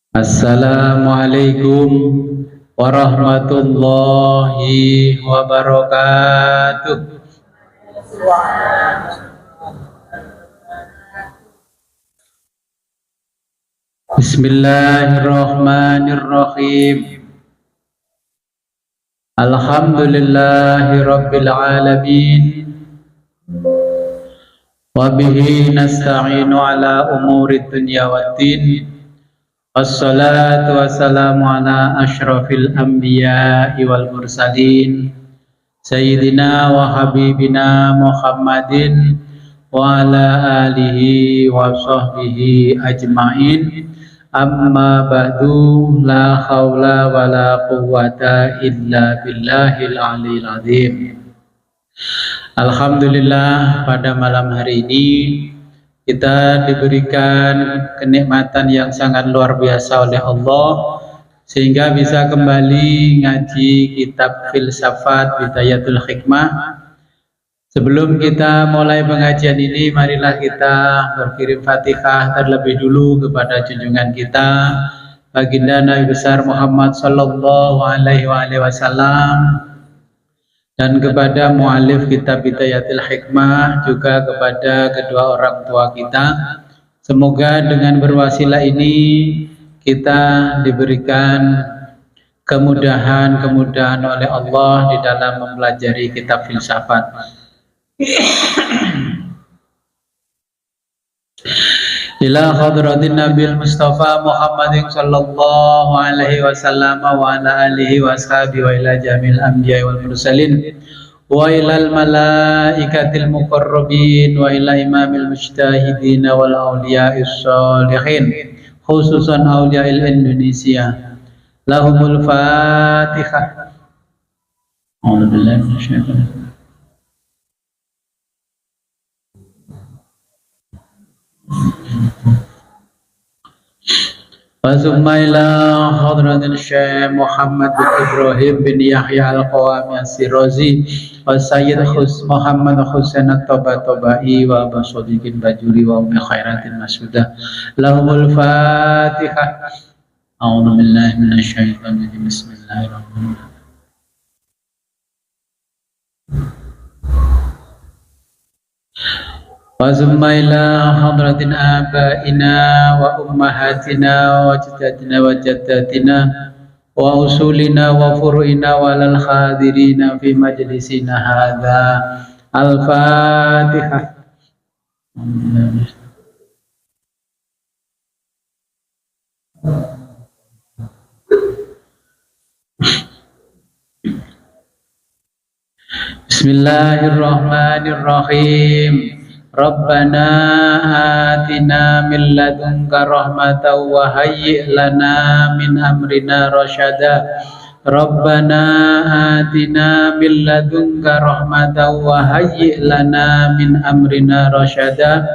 Assalamualaikum warahmatullahi wabarakatuh. Bismillahirrahmanirrahim. Alhamdulillahi rabbil alamin. Wa bihi nasta'inu ala umuri dunya waddin. Wassalatu wassalamu ala ashrafil anbiya'i wal mursalin Sayyidina wa habibina Muhammadin wa ala alihi wa sahbihi ajma'in. Amma ba'du, la khawla wa la quwwata illa billahil aliyil azim. Alhamdulillah, pada malam hari ini kita diberikan kenikmatan yang sangat luar biasa oleh Allah sehingga bisa kembali ngaji kitab filsafat Bidayatul Hikmah. Sebelum kita mulai pengajian ini, marilah kita berkirim Fatihah terlebih dulu kepada junjungan kita Baginda Nabi besar Muhammad sallallahu alaihi wasallam, dan kepada mu'alif kitab Bidayatul Hikmah, juga kepada kedua orang tua kita. Semoga dengan berwasilah ini kita diberikan kemudahan oleh Allah di dalam mempelajari kitab filsafat. Ila hadratin Nabil Mustafa Muhammadin sallallahu alaihi wasallam wa ala alihi wa ashabihi wa ila jamil anbiya wal mursalin wa ila al malaikatil muqarrabin wa ila imamil mujtahidin wal awliya'is shalihin, khususan awliya'il Indonesia. Lahumul Fatihah. A'udzu billahi minasyaitonir rajim. Wasumma ila hadratil Syekh Muhammad bin Ibrahim bin Yahya al-Qawami as-Sirazi wa Sayyid Muhammad Husain at-Tabatabai wa Abu Sadiqin Bajuri wa Ummi Khairatin Masudah. Lahumul Fatihah. A'udzu billahi minasyaitonir rajim. Bismillahirrahmanirrahim. Wasumma ila hadratin abaina wa ummahatina wa jaddatina wa jaddatina wa usulina wa furu'ina wa lal khadirina fi majlisina hadha. Al-Fatihah. Bismillahirrahmanirrahim. Rabbana atina min ladunka rahmatan wa hayyi' lana min amrina rasyada. Rabbana atina min ladunka rahmatan wa hayyi' lana min amrina rasyada.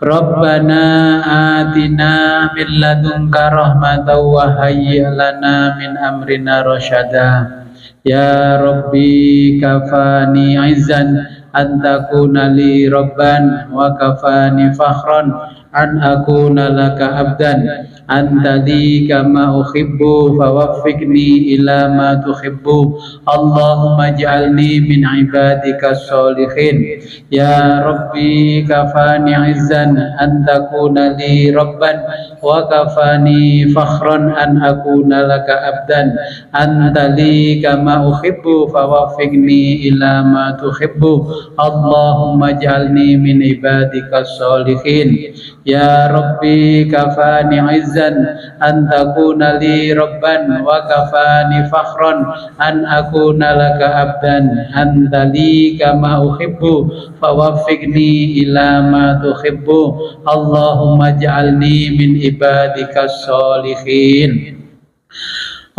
Rabbana atina min ladunka rahmatan wa hayyi' lana min amrina rasyada. Ya Rabbi kafani izzan an takuna li rabban wa kafani fakhran an akuna laka abdan anta li kama uhibbu fawaffiqni ila ma tuhibbu. Allahumma ij'alni min ibadika sholihin. Ya Rabbi kafani izzan an takuna li rabban wa kafani fakhran an akuna laka abdan anta li kama uhibbu fawaffiqni ila ma tuhibbu. Allahumma ij'alni min ibadika sholihin. Ya Rabbi kafani izzan an takuna li rabban wa kafani fakhran an akuna laka abdan anta li kama uhibbu fawaffiqni ila ma tuhibbu. Allahumma ij'alni min ibadika sholihin.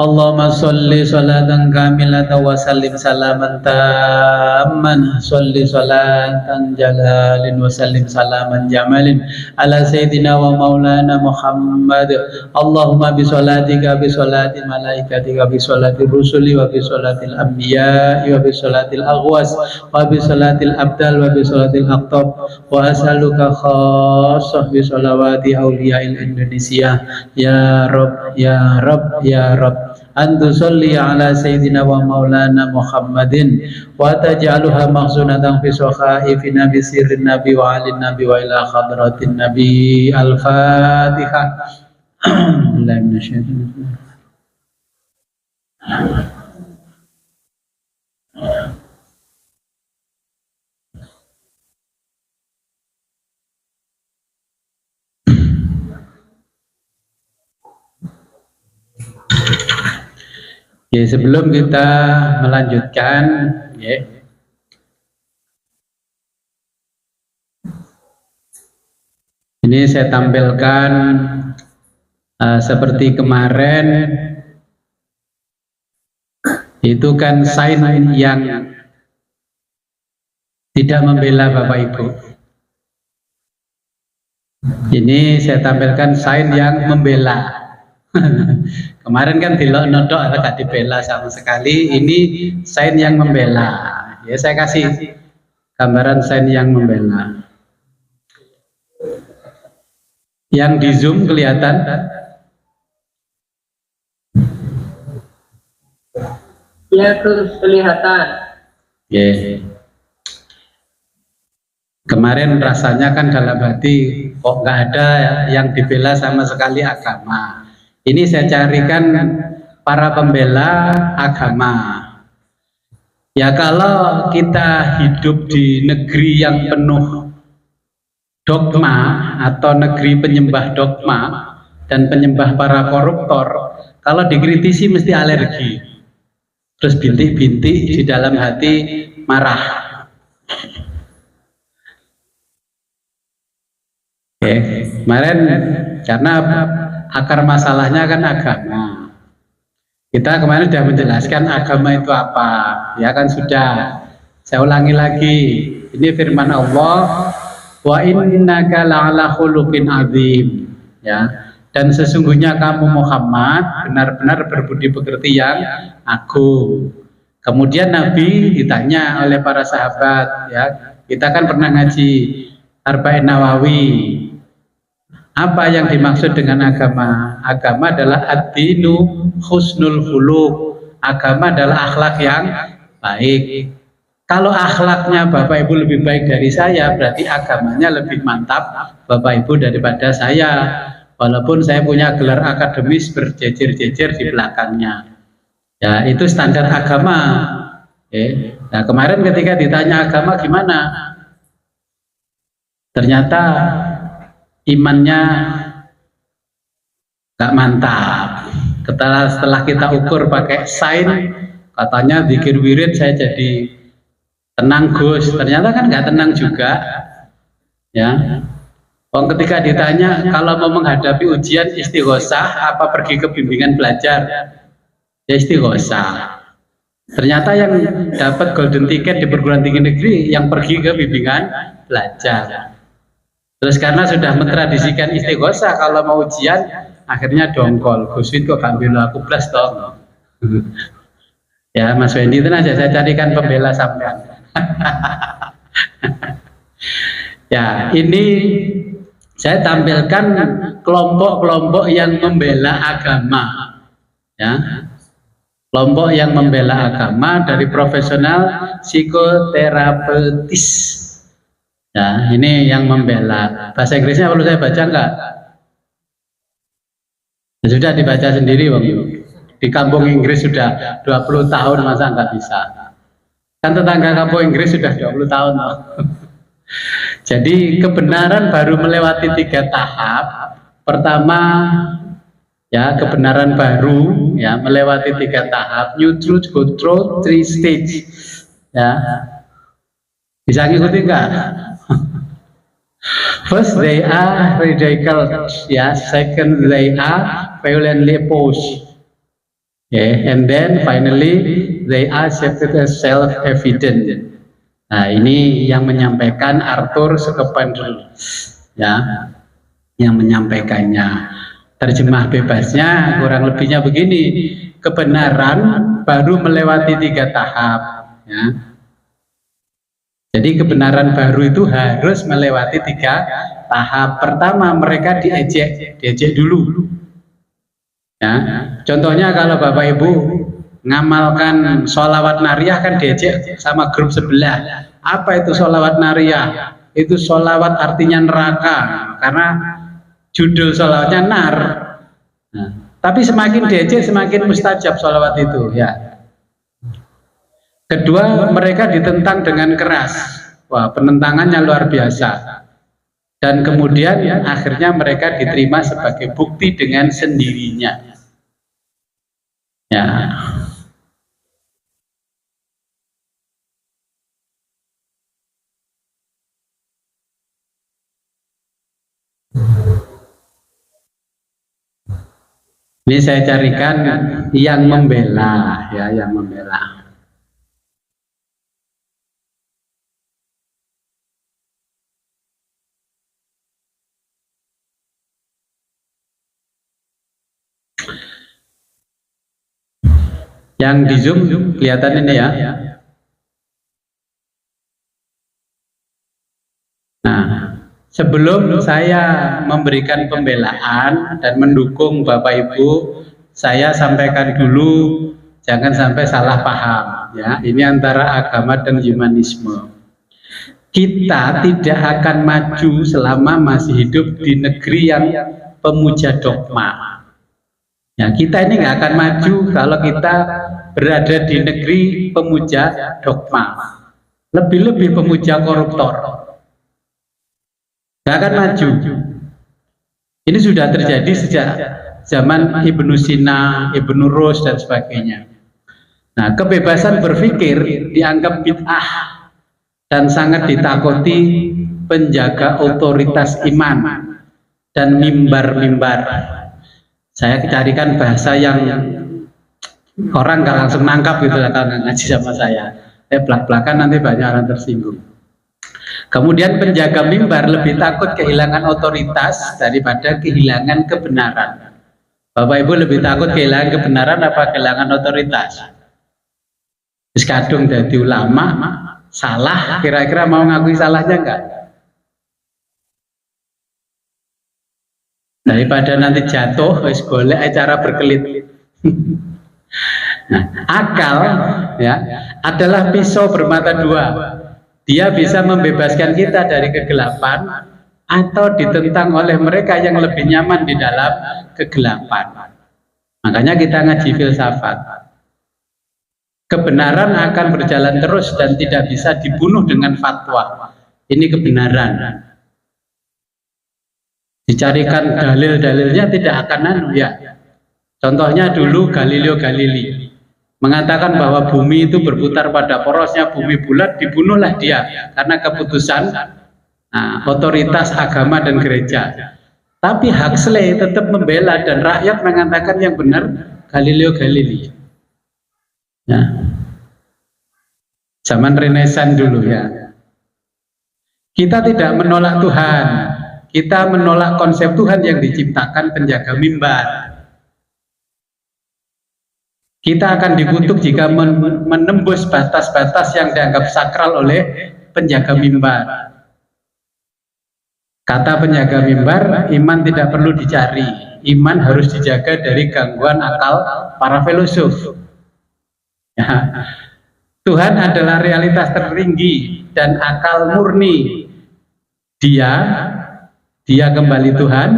Allahumma sholli sholatan kamilatan wa sallim salaman tamman sholli sholatan jalalin wa sallim salaman jamalin ala sayyidina wa maulana Muhammad. Allahumma bi sholatika bi sholati malaikatika bi sholati rusuli wa bi sholatil anbiya wa bi sholatil aghwas wa bi sholatil abdal wa bi sholatil aqtab wa as'aluka khassah bi sholawati awliya'il Indonesia ya Rabb ya Rabb ya Rabb antu sholli ala sayyidina wa maulana Muhammadin wa taj'aluha maghsunatan fi sokhai fi nabi sirrin nabi wa alin nabi wa ila khadratin nabi. Al-Fatihah. Ya, sebelum kita melanjutkan, ya, ini saya tampilkan seperti kemarin itu kan sign yang tidak membela Bapak Ibu. Ini saya tampilkan sign yang membela. Kemarin kan dilok nodok gak dibela sama sekali. Ini sign yang membela. Ya, saya kasih gambaran sign yang membela. Yang di zoom kelihatan? Ya, kelihatan. Yeah. Kemarin rasanya kan dalam hati kok nggak ada yang dibela sama sekali agama. Ini saya carikan para pembela agama. Ya, kalau kita hidup di negeri yang penuh dogma atau negeri penyembah dogma dan penyembah para koruptor, kalau dikritisi mesti alergi, terus bintik-bintik di dalam hati marah. Oke, kemarin karena akar masalahnya kan agama. Kita kemarin sudah menjelaskan agama itu apa, ya kan sudah. Saya ulangi lagi, ini firman Allah, wa innaka la'ala khuluqin azim, ya. Dan sesungguhnya kamu Muhammad benar-benar berbudi pekerti yang agung. Kemudian Nabi ditanya oleh para sahabat, ya. Kita kan pernah ngaji Arba'in Nawawi. Apa yang dimaksud dengan agama? Agama adalah ad-dinu husnul khuluq. Agama adalah akhlak yang baik. Kalau akhlaknya Bapak Ibu lebih baik dari saya, berarti agamanya lebih mantap Bapak Ibu daripada saya. Walaupun saya punya gelar akademis berjejer-jejer di belakangnya. Ya, itu standar agama. Nah, kemarin ketika ditanya agama gimana? Ternyata imannya gak mantap. Setelah kita ukur pakai sign, katanya zikir wirid saya jadi tenang Gus. Ternyata kan gak tenang juga, ya. Ketika ditanya kalau mau menghadapi ujian istighosah apa pergi ke bimbingan belajar, ya istighosah. Ternyata yang dapat golden ticket di perguruan tinggi negeri yang pergi ke bimbingan belajar. Terus karena sudah mentradisikan istighosah kalau mau ujian, akhirnya dongkol. Gus Wid kok ambil aku plus toh. Ya Mas Wendy itu aja saya carikan pembela sampean. Ya, ini saya tampilkan kelompok-kelompok yang membela agama. Ya. Kelompok yang membela agama dari profesional psikoterapeutis. Ya, ini yang membela. Bahasa Inggrisnya perlu saya baca enggak? Ya, sudah dibaca sendiri Bang. Di kampung Inggris sudah 20 tahun masa enggak bisa. Kan tetangga kampung Inggris sudah 20 tahun. Jadi kebenaran baru melewati 3 tahap. Pertama, ya kebenaran baru ya melewati 3 tahap. New truth go through 3 stage. Ya. Bisa ngikuti enggak? First they are radical, ya. Second they are violently opposed, And then finally they accepted as self-evident. Nah, ini yang menyampaikan Arthur Schopenhauer, ya, yang menyampaikannya. Terjemah bebasnya kurang lebihnya begini: kebenaran baru melewati 3 tahap, ya. Jadi kebenaran baru itu harus melewati 3 tahap. Pertama, mereka diejek dulu. Ya, contohnya kalau Bapak Ibu ngamalkan sholawat nariyah kan diejek sama grup sebelah. Apa itu sholawat nariyah? Itu sholawat artinya neraka, karena judul sholawatnya nar. Nah, tapi semakin diejek semakin mustajab sholawat itu, ya. Kedua, mereka ditentang dengan keras. Wah, penentangannya luar biasa. Dan kemudian akhirnya mereka diterima sebagai bukti dengan sendirinya. Ya. Ini saya carikan yang membela, ya, yang membela. Yang di Zoom kelihatan ini, ya. Nah, sebelum saya memberikan pembelaan dan mendukung Bapak Ibu, saya sampaikan dulu jangan sampai salah paham, ya. Ini antara agama dan humanisme. Kita tidak akan maju selama masih hidup di negeri yang pemuja dogma. Ya, kita ini nggak akan maju kalau kita berada di negeri pemuja dogma, lebih-lebih pemuja koruptor, nggak akan maju. Ini sudah terjadi sejak zaman Ibnu Sina, Ibnu Rus dan sebagainya. Nah, kebebasan berpikir dianggap bid'ah dan sangat ditakuti penjaga otoritas iman dan mimbar-mimbar. Saya carikan bahasa yang orang nggak langsung nangkap gitu lah kalau ngaji sama saya. Belak-belakan nanti banyak orang tersinggung. Kemudian penjaga mimbar lebih takut kehilangan otoritas daripada kehilangan kebenaran. Bapak Ibu lebih takut kehilangan kebenaran apa kehilangan otoritas? Terus kadung dari ulama salah, kira-kira mau ngakui salahnya enggak? Daripada nanti jatuh, wis golek cara berkelit. Nah, akal, ya, adalah pisau bermata 2. Dia bisa membebaskan kita dari kegelapan atau ditentang oleh mereka yang lebih nyaman di dalam kegelapan. Makanya kita ngaji filsafat. Kebenaran akan berjalan terus dan tidak bisa dibunuh dengan fatwa. Ini kebenaran. Dicarikan dalil-dalilnya tidak akan ya. Contohnya dulu Galileo Galilei mengatakan bahwa bumi itu berputar pada porosnya bumi bulat, dibunuhlah dia karena keputusan otoritas agama dan gereja. Tapi Huxley tetap membela dan rakyat mengatakan yang benar Galileo Galilei. Ya. Zaman Renaissance dulu, ya. Kita tidak menolak Tuhan. Kita menolak konsep Tuhan yang diciptakan penjaga mimbar. Kita akan dikutuk jika menembus batas-batas yang dianggap sakral oleh penjaga mimbar. Kata penjaga mimbar, iman tidak perlu dicari. Iman harus dijaga dari gangguan akal para filosof. Ya. Tuhan adalah realitas tertinggi dan akal murni. Dia kembali Tuhan,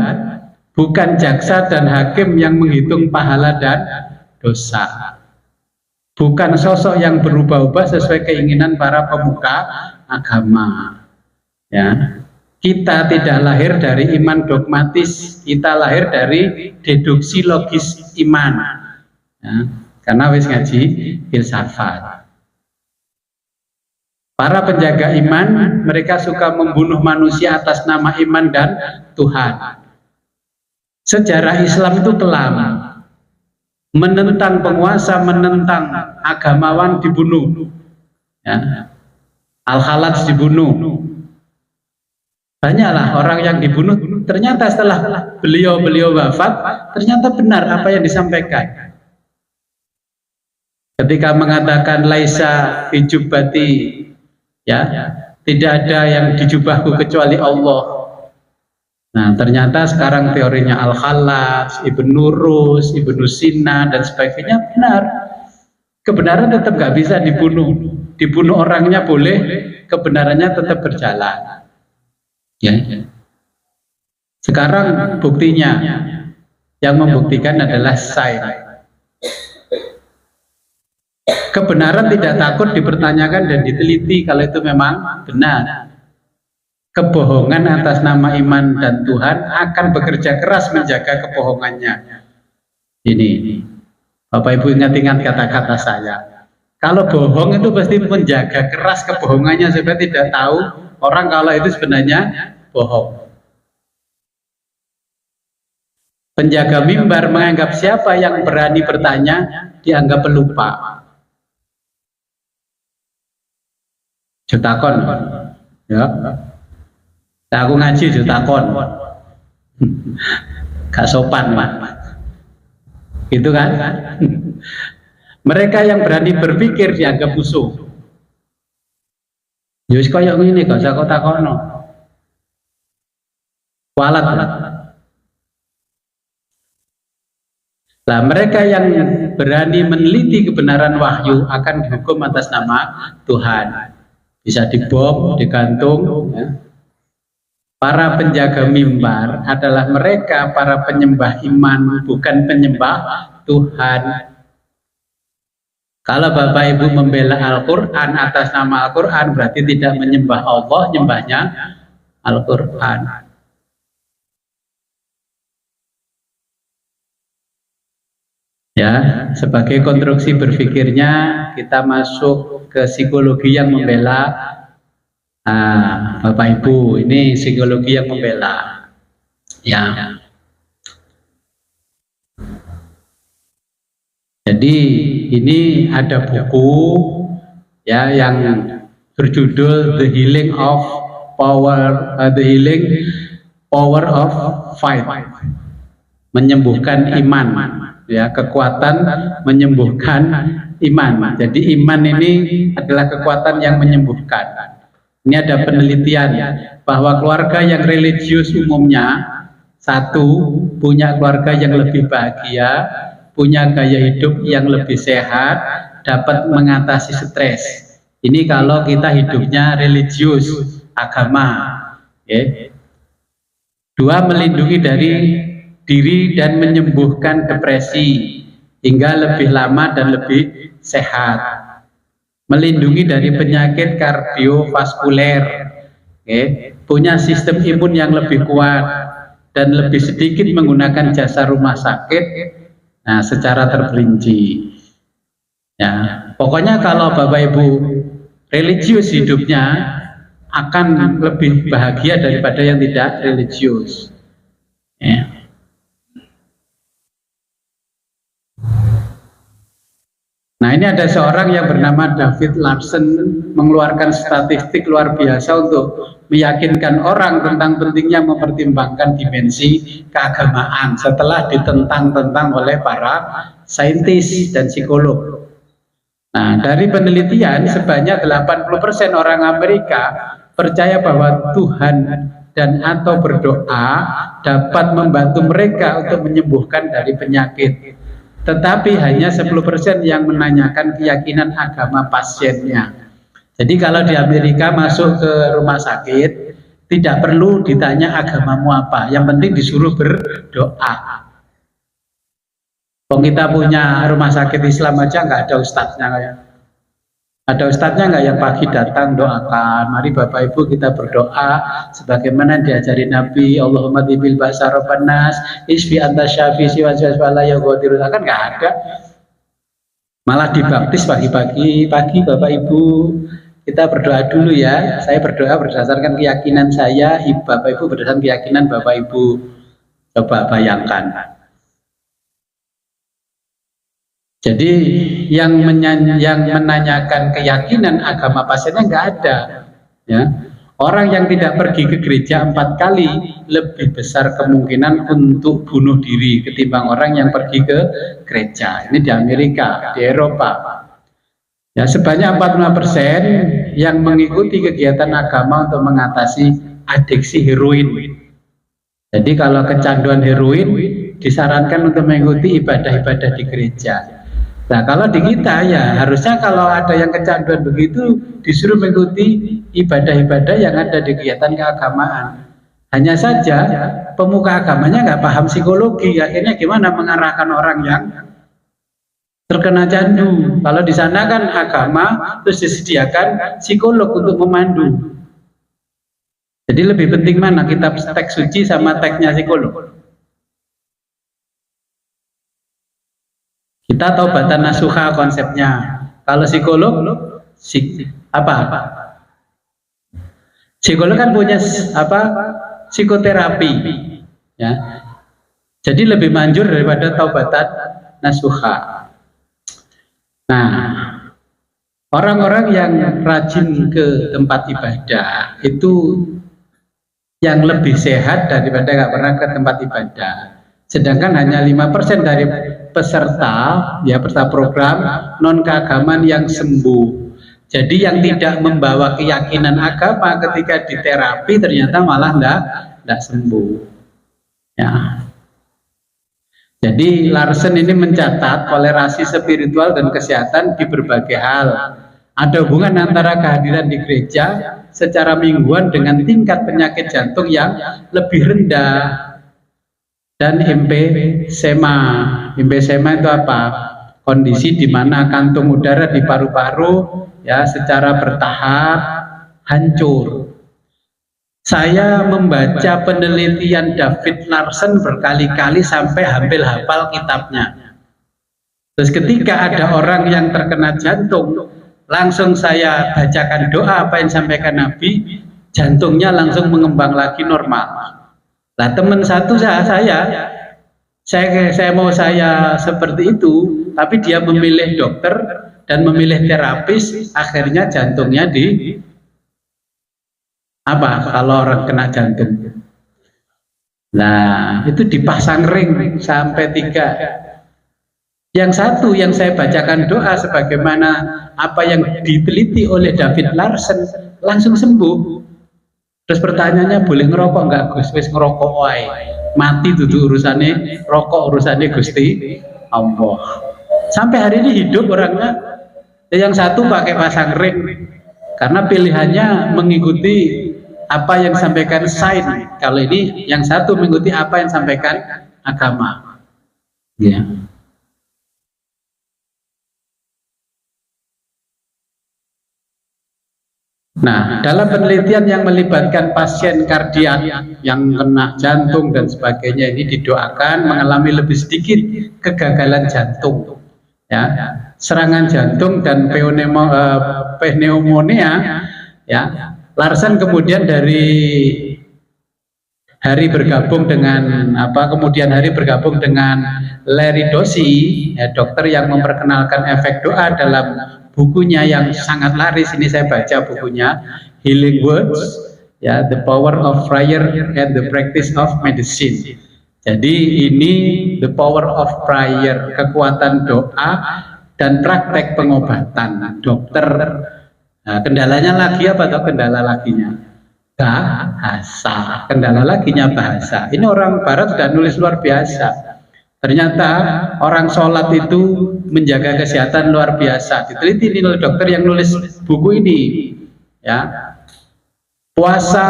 bukan jaksa dan hakim yang menghitung pahala dan dosa. Bukan sosok yang berubah-ubah sesuai keinginan para pemuka agama. Ya. Kita tidak lahir dari iman dogmatis, kita lahir dari deduksi logis iman. Ya. Karena wis ngaji filsafat. Para penjaga iman, mereka suka membunuh manusia atas nama iman dan Tuhan. Sejarah Islam itu kelam. menentang penguasa, menentang agamawan dibunuh, ya. Al-Khalaj dibunuh. Banyaklah orang yang dibunuh. Ternyata setelah beliau wafat, ternyata benar apa yang disampaikan. Ketika mengatakan laisa bijubati, ya, tidak ada yang dijubahku kecuali Allah. Nah, ternyata sekarang teorinya Al-Khalaj, Ibnu Rus, Ibnu Sina dan sebagainya benar. Kebenaran tetap nggak bisa dibunuh. Dibunuh orangnya boleh, kebenarannya tetap berjalan. Ya. Sekarang buktinya, yang membuktikan adalah sains. Kebenaran tidak takut dipertanyakan dan diteliti kalau itu memang benar. Kebohongan atas nama iman dan Tuhan akan bekerja keras menjaga kebohongannya. Ini, Bapak Ibu ingat-ingat kata-kata saya. Kalau bohong itu pasti menjaga keras kebohongannya supaya tidak tahu orang kalau itu sebenarnya bohong. Penjaga mimbar menganggap siapa yang berani bertanya dianggap pelupa. Jutakon, ya. Nah, aku ngaji jutakon, gak sopan, Pak. Gitu kan? Mereka yang berani berpikir dianggap musuh. Yus koyo ngene kok sak takono. Walat. Nah, mereka yang berani meneliti kebenaran wahyu akan dihukum atas nama Tuhan. Bisa dibom, digantung. Ya. Para penjaga mimbar adalah mereka para penyembah iman, bukan penyembah Tuhan. Kalau Bapak Ibu membela Al-Quran atas nama Al-Quran berarti tidak menyembah Allah, nyembahnya Al-Quran. Ya, sebagai konstruksi berpikirnya kita masuk ke psikologi yang membela. Bapak Ibu, ini psikologi yang membela. Ya. Jadi ini ada buku ya yang berjudul The Healing Power of Fight, menyembuhkan iman, ya, kekuatan menyembuhkan iman. Jadi iman ini adalah kekuatan yang menyembuhkan. Ini ada penelitian bahwa keluarga yang religius umumnya satu punya keluarga yang lebih bahagia, punya gaya hidup yang lebih sehat, dapat mengatasi stres. Ini kalau kita hidupnya religius, agama. Okay. Dua, melindungi dari diri dan menyembuhkan depresi hingga lebih lama dan lebih sehat. Melindungi dari penyakit kardiovaskuler, okay. Punya sistem imun yang lebih kuat dan lebih sedikit menggunakan jasa rumah sakit. Nah, secara terperinci. Ya, pokoknya kalau Bapak Ibu religius hidupnya akan lebih bahagia daripada yang tidak religius. Ya. Nah, ini ada seorang yang bernama David Larsen mengeluarkan statistik luar biasa untuk meyakinkan orang tentang pentingnya mempertimbangkan dimensi keagamaan setelah ditentang-tentang oleh para saintis dan psikolog. Nah, dari penelitian sebanyak 80% orang Amerika percaya bahwa Tuhan dan atau berdoa dapat membantu mereka untuk menyembuhkan dari penyakit. Tetapi hanya 10% yang menanyakan keyakinan agama pasiennya. Jadi kalau di Amerika masuk ke rumah sakit, tidak perlu ditanya agamamu apa, yang penting disuruh berdoa. Kalau kita punya rumah sakit Islam aja nggak ada ustadznya kayak. Ada ustadznya nggak yang pagi datang doakan, mari Bapak Ibu kita berdoa sebagaimana diajari Nabi, Allahumma tibil ba'sa rabbanas isfi anta syafi siwala ya ghadiru, kan nggak ada. Malah dibaptis pagi-pagi Bapak Ibu kita berdoa dulu ya. Saya berdoa berdasarkan keyakinan saya, Bapak Ibu berdasarkan keyakinan Bapak Ibu. Coba bayangkan. Jadi yang menanyakan keyakinan agama pasiennya nggak ada, ya. Orang yang tidak pergi ke gereja 4 kali lebih besar kemungkinan untuk bunuh diri ketimbang orang yang pergi ke gereja. Ini di Amerika, di Eropa. Ya, sebanyak 45% yang mengikuti kegiatan agama untuk mengatasi adiksi heroin. Jadi kalau kecanduan heroin disarankan untuk mengikuti ibadah-ibadah di gereja. Nah, kalau di kita ya harusnya kalau ada yang kecanduan begitu disuruh mengikuti ibadah-ibadah yang ada di kegiatan keagamaan. Hanya saja pemuka agamanya nggak paham psikologi, akhirnya gimana mengarahkan orang yang terkena candu. Kalau di sana kan agama terus disediakan psikolog untuk memandu. Jadi lebih penting mana kitab teks suci sama teksnya psikolog? Kita taubatan nasuha konsepnya. Kalau psikolog, apa? Psikolog kan punya apa? Psikoterapi, ya. Jadi lebih manjur daripada taubatan nasuha. Nah, orang-orang yang rajin ke tempat ibadah itu yang lebih sehat daripada nggak pernah ke tempat ibadah. Sedangkan hanya 5% dari peserta program non keagamaan yang sembuh. Jadi yang tidak membawa keyakinan agama ketika diterapi ternyata malah enggak sembuh. Ya. Jadi Larsen ini mencatat toleransi spiritual dan kesehatan di berbagai hal. Ada hubungan antara kehadiran di gereja secara mingguan dengan tingkat penyakit jantung yang lebih rendah. Dan emphysema. Emphysema itu apa? Kondisi di mana kantung udara di paru-paru ya secara bertahap hancur. Saya membaca penelitian David Larsen berkali-kali sampai hampir hafal kitabnya. Terus ketika ada orang yang terkena jantung, langsung saya bacakan doa apa yang sampaikan Nabi, jantungnya langsung mengembang lagi normal. Nah, teman satu saya mau seperti itu, tapi dia memilih dokter dan memilih terapis, akhirnya jantungnya kalau orang kena jantung. Nah, itu dipasang ring sampai 3. Yang satu yang saya bacakan doa sebagaimana apa yang diteliti oleh David Larsen langsung sembuh. Terus pertanyaannya, boleh ngerokok enggak Gus? Wis ngerokok wae. Mati duduk urusannya, rokok urusannya Gusti Allah. Sampai hari ini hidup orangnya. Yang satu pakai pasang ring karena pilihannya mengikuti apa yang disampaikan sains. Kalau ini yang satu mengikuti apa yang disampaikan agama. Ya. Nah, dalam penelitian yang melibatkan pasien kardiak yang kena jantung dan sebagainya ini didoakan mengalami lebih sedikit kegagalan jantung, ya, serangan jantung dan pneumonia, ya. Larsen kemudian dari hari bergabung dengan Larry Dossey, ya, dokter yang memperkenalkan efek doa dalam bukunya yang sangat laris. Ini saya baca bukunya Healing Words, ya, The Power of Prayer and the Practice of Medicine. Jadi ini The Power of Prayer, kekuatan doa dan praktek pengobatan. Dokter, nah, kendalanya lagi apa atau kendala laginya? Bahasa. Kendala laginya bahasa. Ini orang Barat sudah nulis luar biasa. Ternyata orang sholat itu menjaga kesehatan luar biasa. Diteliti ini oleh dokter yang nulis buku ini, ya. Puasa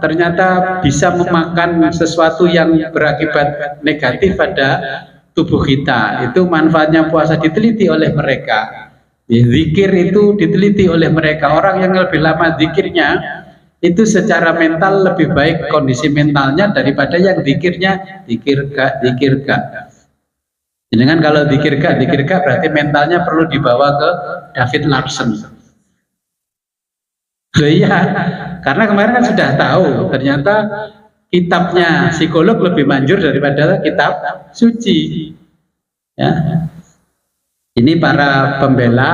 ternyata bisa memakan sesuatu yang berakibat negatif pada tubuh kita. Itu manfaatnya puasa diteliti oleh mereka. Zikir itu diteliti oleh mereka. Orang yang lebih lama zikirnya itu secara mental lebih baik kondisi mentalnya daripada yang zikirnya zikir gak. Dengan kalau zikir gak berarti mentalnya perlu dibawa ke David Larsen. Iya, karena kemarin kan sudah tahu ternyata kitabnya psikolog lebih manjur daripada kitab suci. Ya. Ini para pembela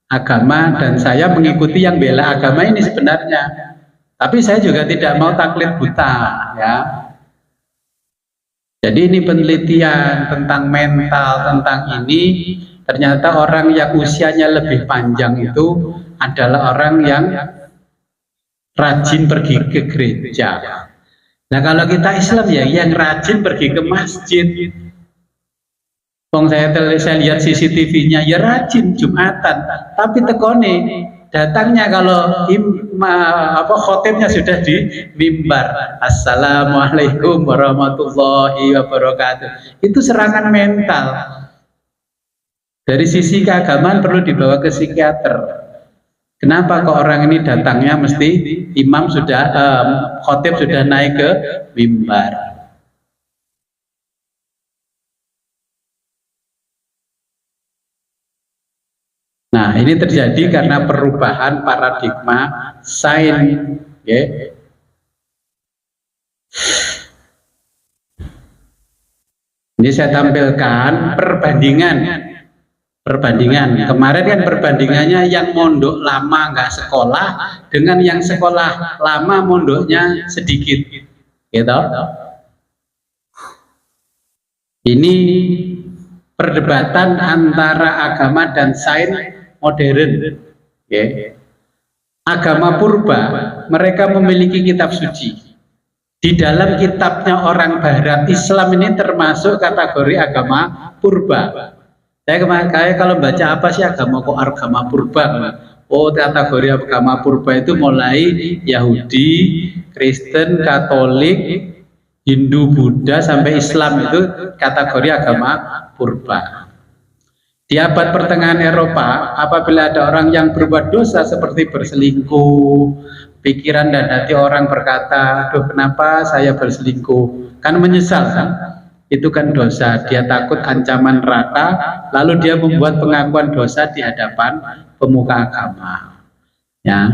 agama dan saya mengikuti yang bela agama ini sebenarnya. Tapi saya juga tidak mau taklid buta, ya. Jadi ini penelitian tentang mental, tentang ini, ternyata orang yang usianya lebih panjang itu adalah orang yang rajin pergi ke gereja. Nah kalau kita Islam ya yang rajin pergi ke masjid. Saya lihat CCTV-nya ya rajin Jumatan, tapi tekone datangnya kalau khotibnya sudah di mimbar, Assalamualaikum warahmatullahi wabarakatuh. Itu serangan mental. Dari sisi keagamaan perlu dibawa ke psikiater. Kenapa kok orang ini datangnya mesti imam sudah khotib sudah naik ke mimbar? Nah, ini terjadi karena perubahan paradigma sains, okay. Ini saya tampilkan perbandingan. Kemarin kan perbandingannya yang mondok lama nggak sekolah dengan yang sekolah lama mondoknya sedikit, gitu. Ini perdebatan antara agama dan sains modern, okay. Agama purba mereka memiliki kitab suci. Di dalam kitabnya orang Barat, Islam ini termasuk kategori agama purba. Saya kalau baca apa sih agama purba? Oh, kategori agama purba itu mulai Yahudi, Kristen, Katolik, Hindu, Buddha sampai Islam itu kategori agama purba. Di abad pertengahan Eropa, apabila ada orang yang berbuat dosa seperti berselingkuh, pikiran dan hati orang berkata, "Duh, kenapa saya berselingkuh?" Kan menyesal kan? Itu kan dosa. Dia takut ancaman neraka, lalu dia membuat pengakuan dosa di hadapan pemuka agama. Ya.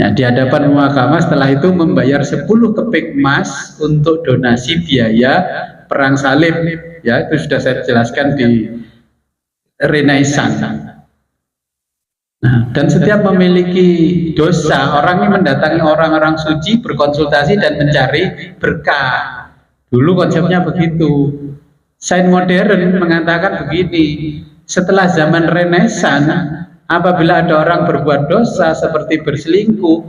Ya, di hadapan pemuka agama setelah itu membayar 10 keping emas untuk donasi biaya perang salib. Ya, itu sudah saya jelaskan di Renaissance. Nah, dan setiap memiliki dosa, orang ini mendatangi orang-orang suci, berkonsultasi dan mencari berkah. Dulu konsepnya begitu. Sains modern mengatakan begini, setelah zaman Renaissance, apabila ada orang berbuat dosa seperti berselingkuh,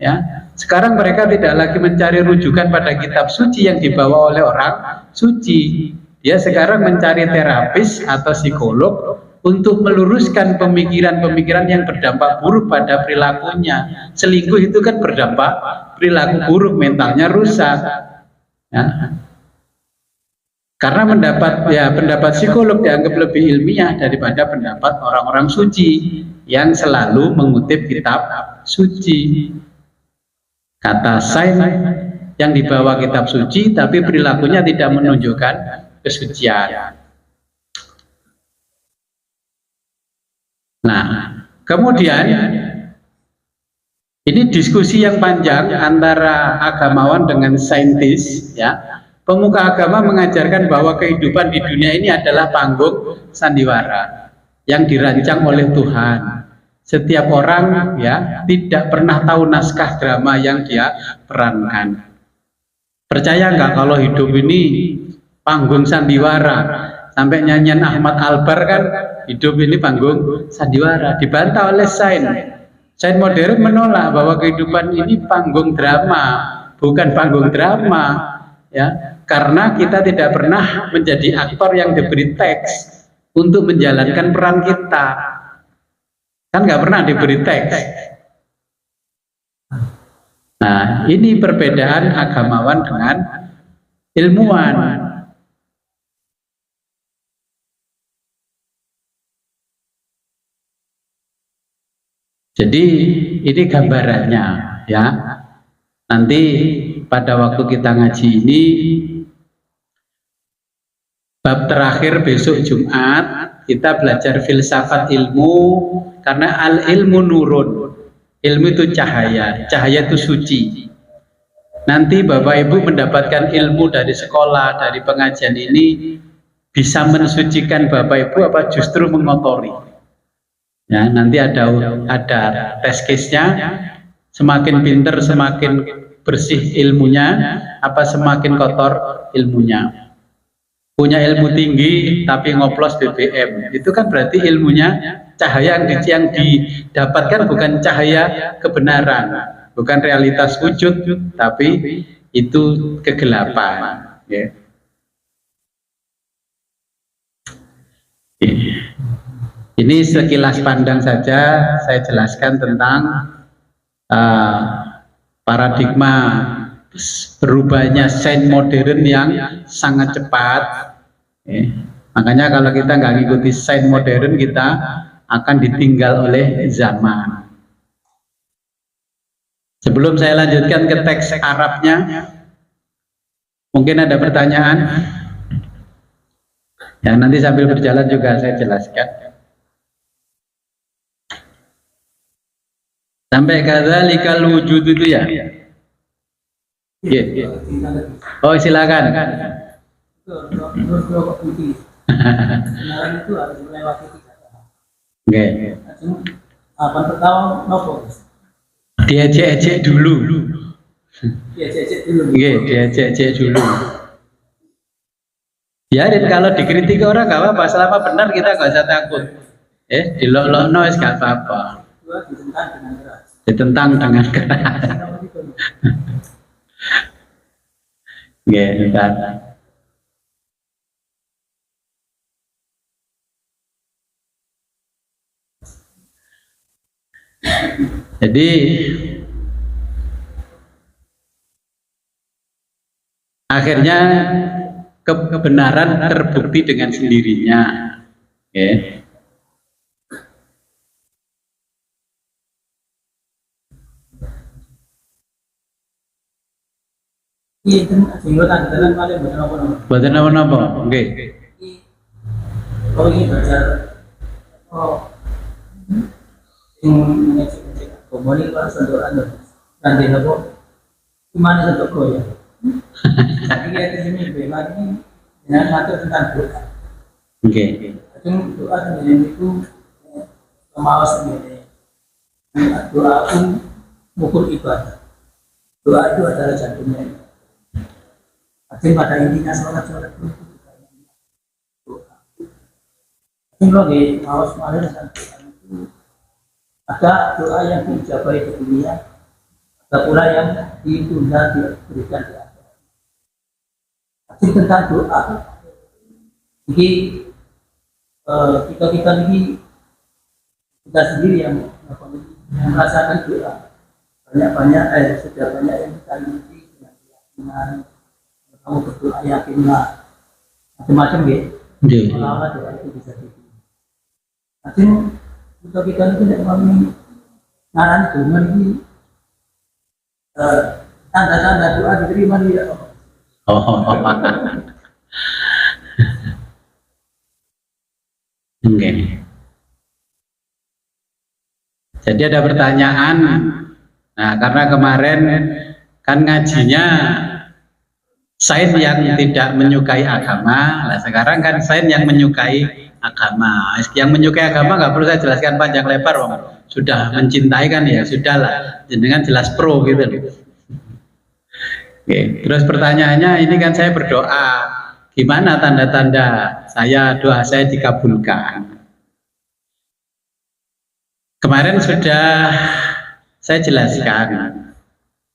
ya, sekarang mereka tidak lagi mencari rujukan pada kitab suci yang dibawa oleh orang suci. Dia sekarang mencari terapis atau psikolog untuk meluruskan pemikiran-pemikiran yang berdampak buruk pada perilakunya. Selingkuh itu kan berdampak perilaku buruk, mentalnya rusak. Ya. Karena pendapat psikolog dianggap lebih ilmiah daripada pendapat orang-orang suci yang selalu mengutip kitab suci. Kata sains yang dibawa kitab suci tapi perilakunya tidak menunjukkan kesucian. Nah, kemudian ini diskusi yang panjang antara agamawan dengan saintis, ya. Pemuka agama mengajarkan bahwa kehidupan di dunia ini adalah panggung sandiwara yang dirancang oleh Tuhan. Setiap orang ya tidak pernah tahu naskah drama yang dia perankan. Percaya nggak kalau hidup ini panggung sandiwara? Sampai nyanyian Ahmad Albar kan hidup ini panggung sandiwara, dibantah oleh sains. Sains modern menolak bahwa kehidupan ini panggung drama, bukan panggung drama, ya, karena kita tidak pernah menjadi aktor yang diberi teks untuk menjalankan peran kita, kan nggak pernah diberi teks. Nah, ini perbedaan agamawan dengan ilmuwan. Jadi ini gambarannya, ya. Nanti pada waktu kita ngaji ini bab terakhir besok Jumat kita belajar filsafat ilmu, karena al ilmu nurun. Ilmu itu cahaya, cahaya itu suci. Nanti Bapak Ibu mendapatkan ilmu dari sekolah, dari pengajian ini, bisa mensucikan Bapak Ibu apa justru mengotori? Ya, nanti ada test case-nya. Semakin pinter, semakin bersih ilmunya, apa semakin kotor ilmunya. Punya ilmu tinggi tapi ngoplos BBM, itu kan berarti ilmunya, cahaya yang didapatkan bukan cahaya kebenaran, bukan realitas wujud, tapi itu kegelapan. Ya. Ini sekilas pandang saja saya jelaskan tentang paradigma berubahnya sains modern yang sangat cepat. Makanya kalau kita nggak ngikuti sains modern, kita akan ditinggal oleh zaman. Sebelum saya lanjutkan ke teks Arabnya, mungkin ada pertanyaan? Ya, nanti sambil berjalan juga saya jelaskan. Sampai kadzalikal wujud itu ya. Yeah. Oh, silakan. Oke. Diejek-ejek dulu. Diejek-ejek dulu. Biarin, kalau dikritik orang gak apa-apa, selama benar kita gak usah takut. Dilok-lokno wis gak apa-apa. Ditentang dengan keras. Bentar. Jadi akhirnya kebenaran terbukti dengan sendirinya. Buatan apa? Oke. Oh ini belajar. Oh, ini komuni kalau sentuh anda nanti apa? Gimana sentuh kau ya? Jadi di sini bagaimana dengan ngatur tentang doa. Oke. Doa sendiri itu mau sendiri. Doa pun mukul ibadah. Doa itu adalah jantungnya. Tapi pada intinya sholat itu doa. Ini lagi mau semalam itu ada doa yang dijabai di dunia, ada pula yang ditunda diberikan di akhirat. Tapi tentang doa, jadi kita ini kita sendiri yang merasakan doa. Banyak sudah banyak yang kita ikuti dengan keyakinan. Kamu berdoa yakinlah macam-macam gitu. Lama doa itu bisa gitu. Nanti kita itu tidak mau ngarang dengan ini tanda-tanda doa diterima dia. Oke. Jadi ada pertanyaan. Nah, karena kemarin kan ngajinya sains yang tidak menyukai agama, nah sekarang kan sains yang menyukai agama. Yang menyukai agama nggak perlu saya jelaskan panjang lebar, Om. Sudah mencintai kan ya, sudahlah. Jenengan jelas pro gitu loh. Oke, terus pertanyaannya ini kan saya berdoa, gimana tanda-tanda doa saya dikabulkan? Kemarin sudah saya jelaskan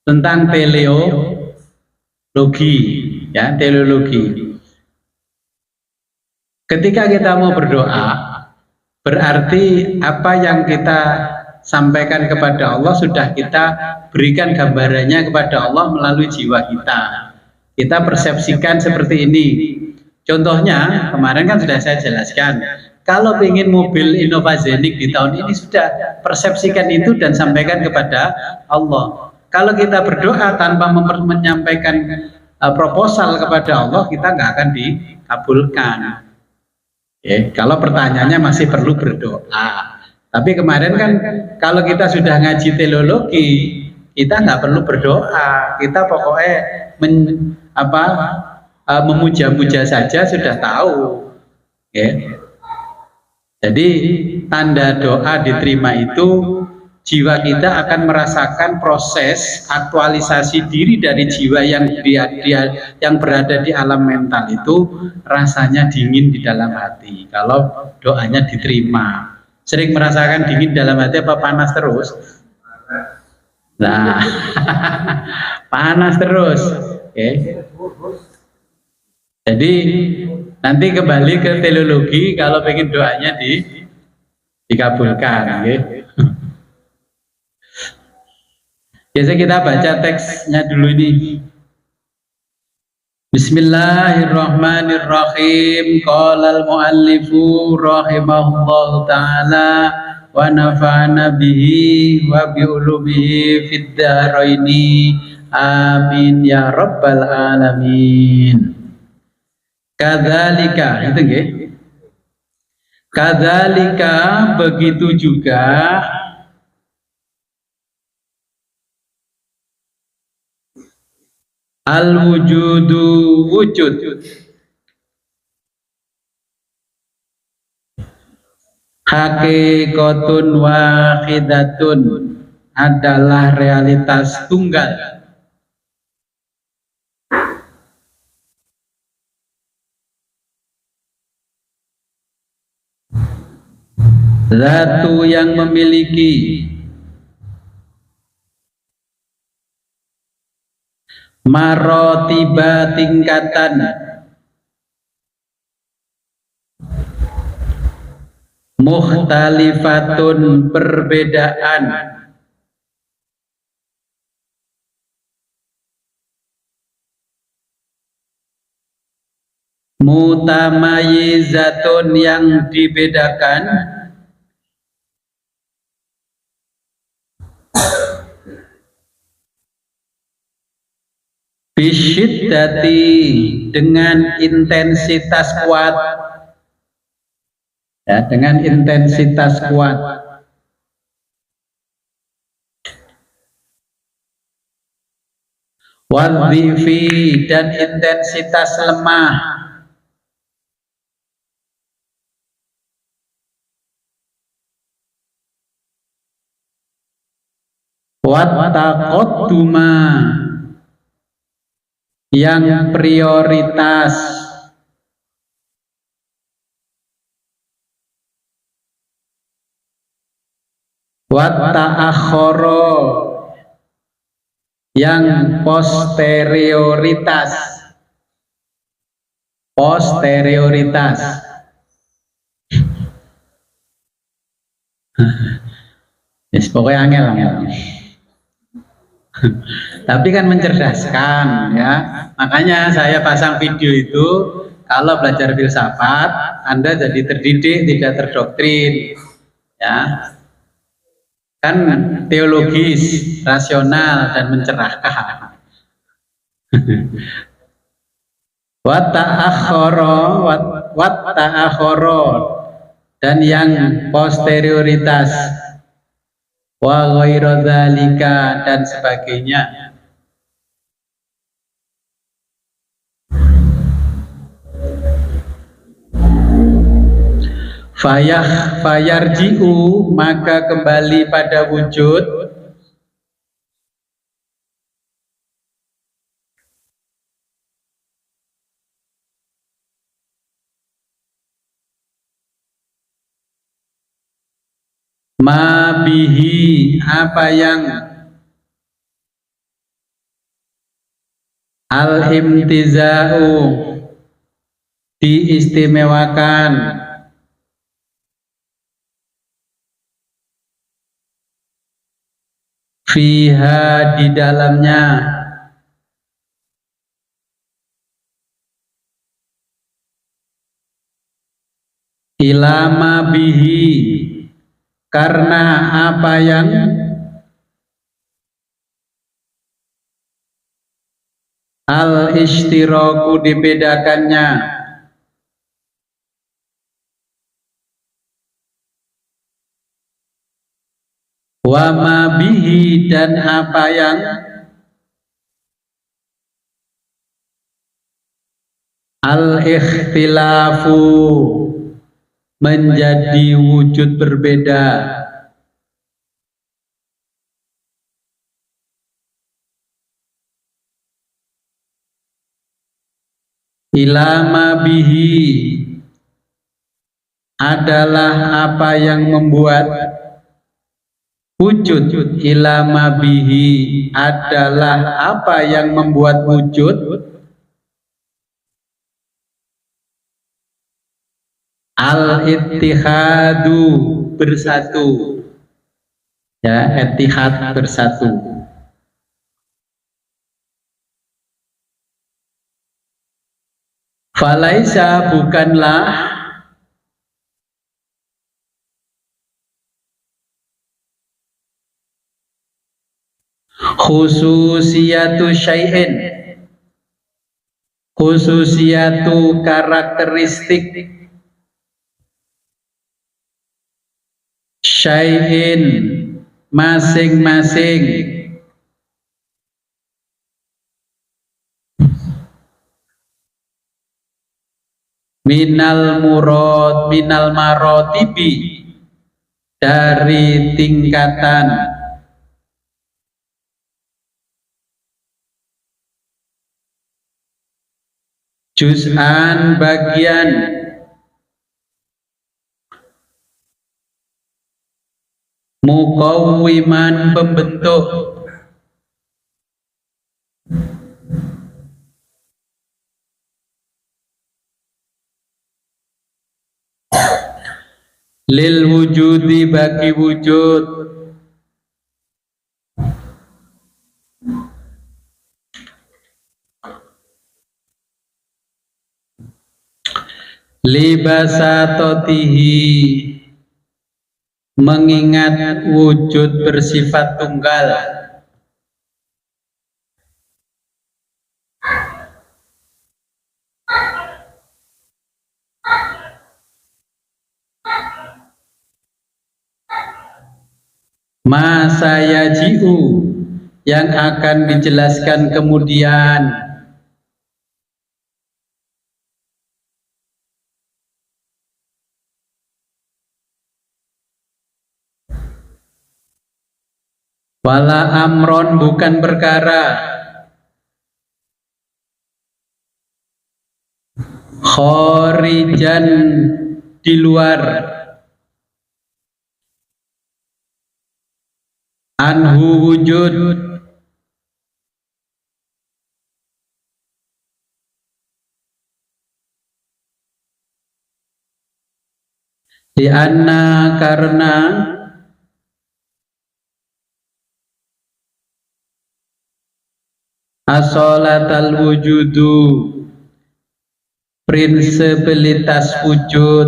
tentang teleologi, ya, teleologi. Ketika kita mau berdoa, berarti apa yang kita sampaikan kepada Allah sudah kita berikan gambarannya kepada Allah melalui jiwa kita. Kita persepsikan seperti ini. Contohnya, kemarin kan sudah saya jelaskan, kalau ingin mobil Innova Zenith di tahun ini sudah persepsikan itu dan sampaikan kepada Allah. Kalau kita berdoa tanpa menyampaikan proposal kepada Allah, kita nggak akan dikabulkan. Kalau pertanyaannya masih perlu berdoa. Tapi kemarin kan kalau kita sudah ngaji teleologi, kita nggak perlu berdoa. Kita pokoknya memuja-muja saja sudah tahu Ya. Jadi tanda doa diterima itu jiwa kita akan merasakan proses aktualisasi diri dari jiwa yang yang berada di alam mental itu rasanya dingin di dalam hati kalau doanya diterima. Sering merasakan dingin dalam hati apa panas terus? Nah, panas terus. Oke. Jadi nanti kembali ke teologi kalau pengen doanya dikabulkan. Okay? Biasa kita baca teksnya dulu ini. Bismillahirrahmanirrahim. Qala al-muallifu rahimahullahu ta'ala wa nafa'ana bihi wa bi ulumihi fid dharaini. Amin ya rabbal alamin. Kadzalika itu nggih. Kadzalika begitu juga al-wujudu wujud. Hakikatun wahidatun adalah realitas tunggal. Zatu yang memiliki marotiba tingkatan, mukhtalifatun perbedaan, mutamayizatun yang dibedakan, bisyiddati dengan intensitas kuat, ya, dengan intensitas kuat, wadhifi dan intensitas lemah, wattaqadduma yang prioritas, watta'akhkhara yang posterioritas, yes, pokoknya angel. Tapi kan mencerdaskan, ya. Makanya saya pasang video itu kalau belajar filsafat Anda jadi terdidik, tidak terdoktrin, ya. Kan teologis, rasional dan mencerahkan. Watta'akhkhara dan yang posterioritas, wa ghairu dzalika dan sebagainya. Fayarji'u maka kembali pada wujud ma bihi apa yang al-imtiza'u diistimewakan, fiha di dalamnya, ilama bihi karena apa yang al-ishtiraku dibedakannya, wa ma bihi dan apa yang al-ikhtilafu menjadi wujud berbeda. Ilama bihi adalah apa yang membuat wujud. Ilama bihi adalah apa yang membuat wujud. Al-ittihadu bersatu. Ya, ittihad bersatu. Falaisa bukanlah khususiyatu syai'in, khususiyatu karakteristik syai'in masing-masing minal marotibi dari tingkatan juz'an bagian mukawwiman pembentuk lil wujudi bagi wujud. Libasatotihi mengingat wujud bersifat tunggal. Masayaji'u yang akan dijelaskan kemudian. Wala amron bukan perkara, khorijan di luar, anhu wujud, lianna karena asolatal wujudu prinsipilitas wujud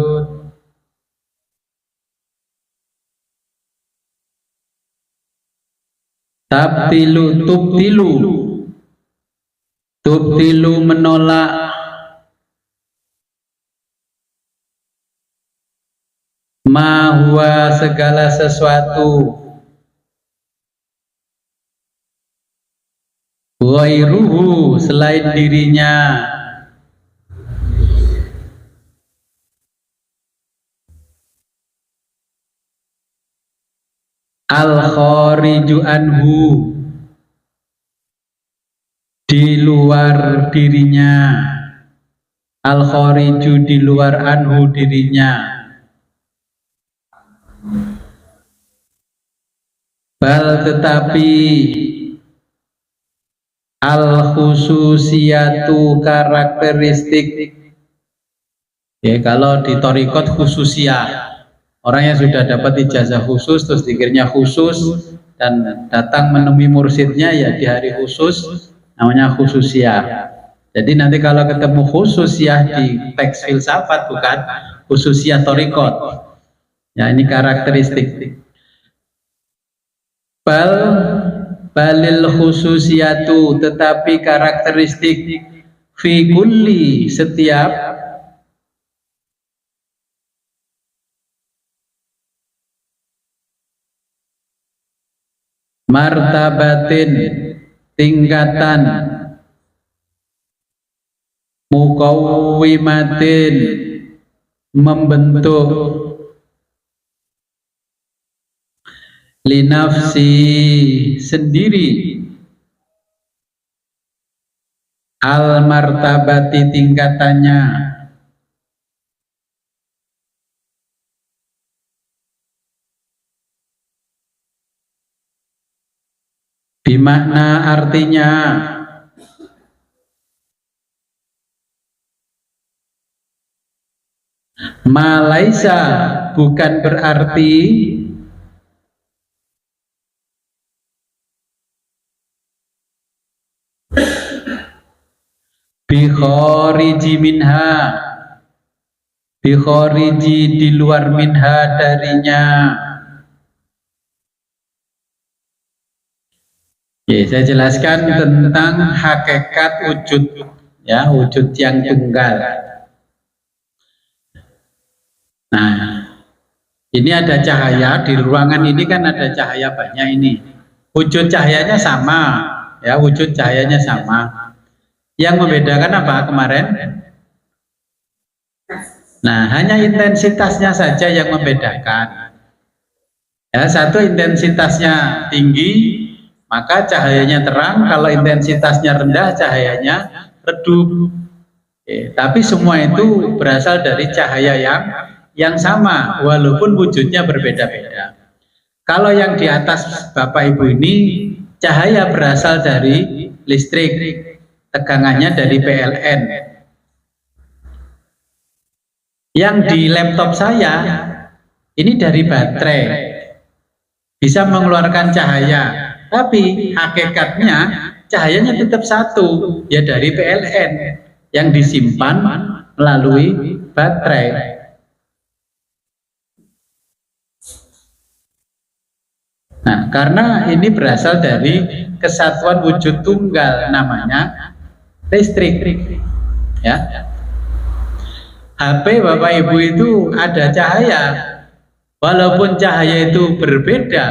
tubtilu menolak mahwa segala sesuatu ghairuhu selain dirinya, al-khariju anhu di luar dirinya, al-khariju di luar anhu dirinya, bal tetapi al-khususiyatu karakteristik. Ya, kalau di thariqat khususiyah, orang yang sudah dapat ijazah khusus terus dikiranya khusus dan datang menemui mursyidnya ya di hari khusus, namanya khususiyah. Jadi nanti kalau ketemu khususiyah di teks filsafat bukan khususiyah thariqat. Ya, ini karakteristik. Balil khususiyatu tetapi karakteristik fi kulli setiap martabatin tingkatan mukawwimatin membentuk linafsi sendiri al martabati tingkatannya, bimakna artinya malaisa bukan berarti bikhariji minha, bikhariji di luar minha darinya. Ya, saya jelaskan tentang hakikat wujud, ya, wujud yang tunggal. Nah, ini ada cahaya di ruangan ini kan ada cahaya banyak ini. Wujud cahayanya sama, ya, wujud cahayanya sama. Yang membedakan apa kemarin? Nah, hanya intensitasnya saja yang membedakan. Ya, satu intensitasnya tinggi, maka cahayanya terang. Kalau intensitasnya rendah, cahayanya redup. Tapi semua itu berasal dari cahaya yang sama, walaupun wujudnya berbeda-beda. Kalau yang di atas Bapak Ibu ini, cahaya berasal dari listrik, tegangannya dari PLN. Yang di laptop saya ini dari baterai, bisa mengeluarkan cahaya, tapi hakikatnya cahayanya tetap satu, ya dari PLN yang disimpan melalui baterai. Nah, karena ini berasal dari kesatuan wujud tunggal, namanya listrik, ya. HP Bapak Ibu itu ada cahaya, walaupun cahaya itu berbeda,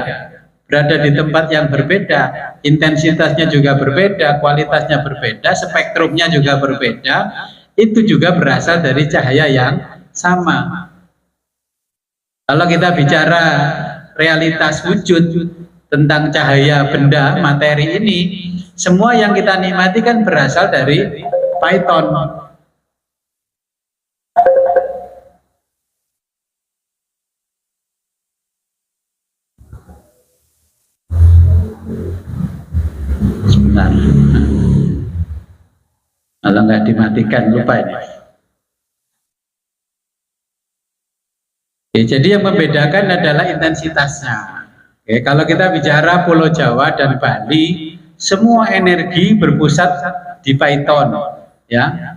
berada di tempat yang berbeda, intensitasnya juga berbeda, kualitasnya berbeda, spektrumnya juga berbeda, itu juga berasal dari cahaya yang sama. Kalau kita bicara realitas wujud tentang cahaya benda materi ini, semua yang kita nikmati kan berasal dari Python. Sebentar, kalau nggak dimatikan lupa ini. Jadi yang membedakan adalah intensitasnya. Kalau kita bicara Pulau Jawa dan Bali, semua energi berpusat di Python, ya,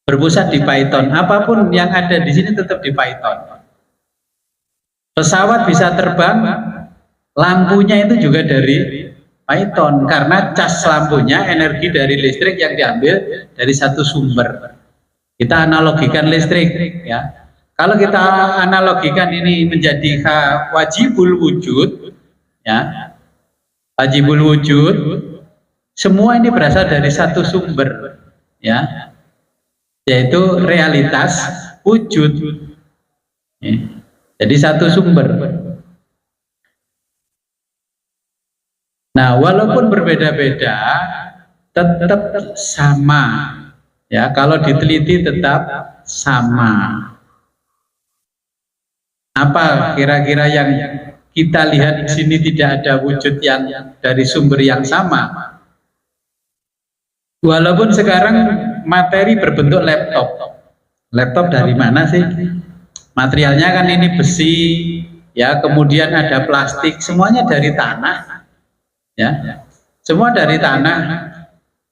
berpusat di Python. Apapun yang ada di sini tetap di Python. Pesawat bisa terbang, lampunya itu juga dari Python, karena cas lampunya energi dari listrik yang diambil dari satu sumber. Kita analogikan listrik, ya. Kalau kita analogikan ini menjadi wajibul wujud, ya, wajibul wujud, semua ini berasal dari satu sumber, ya, yaitu realitas wujud, ya. Jadi satu sumber. Nah, walaupun berbeda-beda, tetap sama, ya. Kalau diteliti tetap sama. Apa kira-kira yang kita lihat di sini tidak ada wujud yang dari sumber yang sama? Walaupun sekarang materi berbentuk laptop. Laptop dari mana sih? Materialnya kan ini besi, ya, kemudian ada plastik, semuanya dari tanah, ya, semua dari tanah.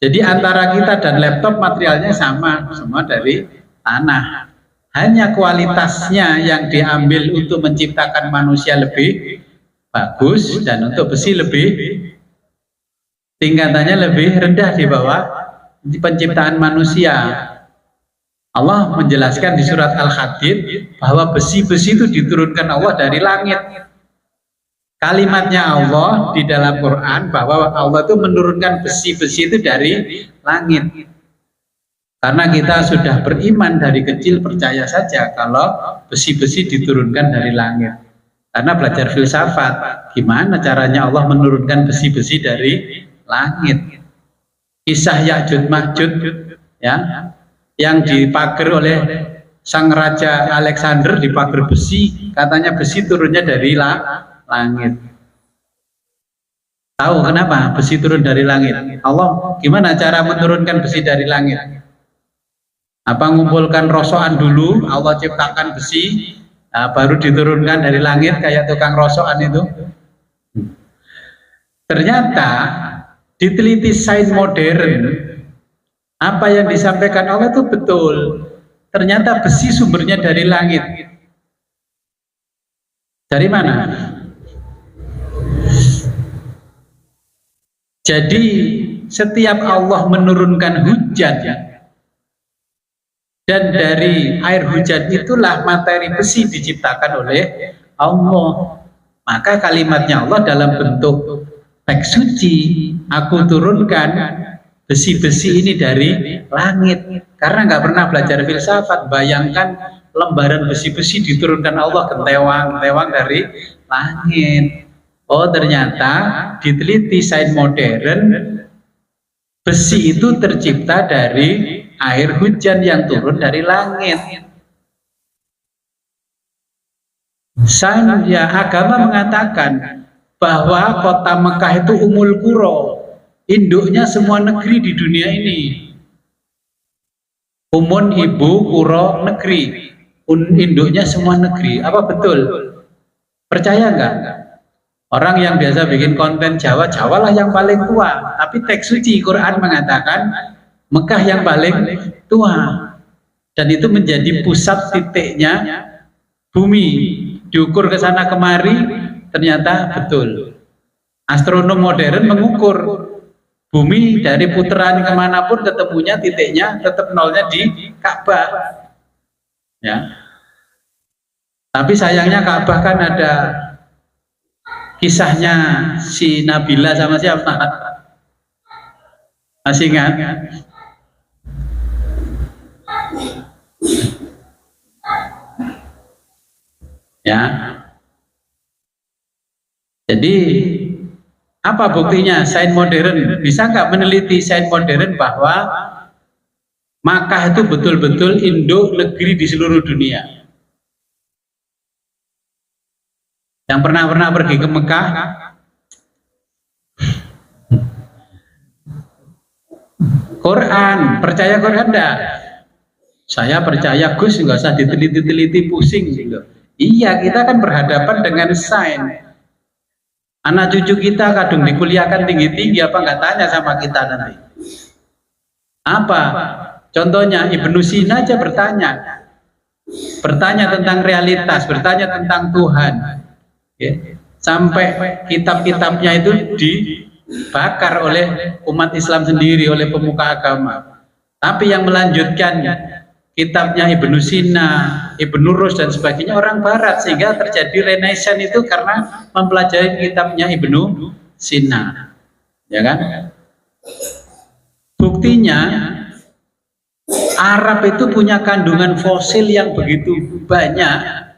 Jadi antara kita dan laptop materialnya sama, semua dari tanah. Hanya kualitasnya yang diambil untuk menciptakan manusia lebih bagus, dan untuk besi lebih tingkatannya lebih rendah di bawah penciptaan manusia. Allah menjelaskan di surat Al-Hadid bahwa besi-besi itu diturunkan Allah dari langit. Kalimatnya Allah di dalam Quran bahwa Allah itu menurunkan besi-besi itu dari langit. Karena kita sudah beriman dari kecil, percaya saja kalau besi-besi diturunkan dari langit. Karena belajar filsafat, gimana caranya Allah menurunkan besi-besi dari langit. Kisah Ya'juj Ma'juj ya, yang dipager oleh sang raja Alexander, dipager besi, katanya besi turunnya dari langit. Tahu kenapa besi turun dari langit? Allah gimana cara menurunkan besi dari langit? Apa ngumpulkan rosokan dulu, Allah ciptakan besi, nah, baru diturunkan dari langit kayak tukang rosokan itu? Ternyata diteliti sains modern, apa yang disampaikan Allah itu betul. Ternyata besi sumbernya dari langit. Dari mana? Jadi setiap Allah menurunkan hujan, dan dari air hujan itulah materi besi diciptakan oleh Allah. Maka kalimatnya Allah dalam bentuk teks suci, aku turunkan besi-besi ini dari langit. Karena nggak pernah belajar filsafat, bayangkan lembaran besi-besi diturunkan Allah gentewang dari langit. Oh, ternyata diteliti sains modern, besi itu tercipta dari air hujan yang turun dari langit. Sains ya, agama mengatakan bahwa kota Mekah itu umul qura, induknya semua negeri di dunia ini. Umun ibu, qura negeri, induknya semua negeri. Apa betul? Percaya nggak? Orang yang biasa bikin konten Jawa, Jawa lah yang paling tua. Tapi teks suci Quran mengatakan Mekah yang paling tua, dan itu menjadi pusat titiknya bumi. Diukur ke sana kemari, ternyata betul. Astronom modern mengukur bumi dari putaran kemanapun ketemunya titiknya tetap nolnya di Ka'bah. Ya. Tapi sayangnya Ka'bah kan ada kisahnya si Nabila sama siapa? Masih ingat? Ya. Jadi apa buktinya? Sains modern bisa nggak meneliti sains modern bahwa Makkah itu betul-betul induk negeri di seluruh dunia? Yang pernah pergi ke Mekah? Quran, percaya Quran enggak? Saya percaya Gus, nggak usah diteliti-teliti pusing gitu. Iya, kita kan berhadapan dengan sains. Anak cucu kita kadung dikuliahkan tinggi-tinggi, apa nggak tanya sama kita nanti? Apa? Contohnya Ibnu Sina aja bertanya tentang realitas, bertanya tentang Tuhan. Ya. Sampai kitab-kitabnya itu dibakar oleh umat Islam sendiri, oleh pemuka agama. Tapi yang melanjutkan kitabnya Ibnu Sina, Ibnu Rus dan sebagainya orang Barat, sehingga terjadi Renaissance itu karena mempelajari kitabnya Ibnu Sina, ya kan? Buktinya Arab itu punya kandungan fosil yang begitu banyak,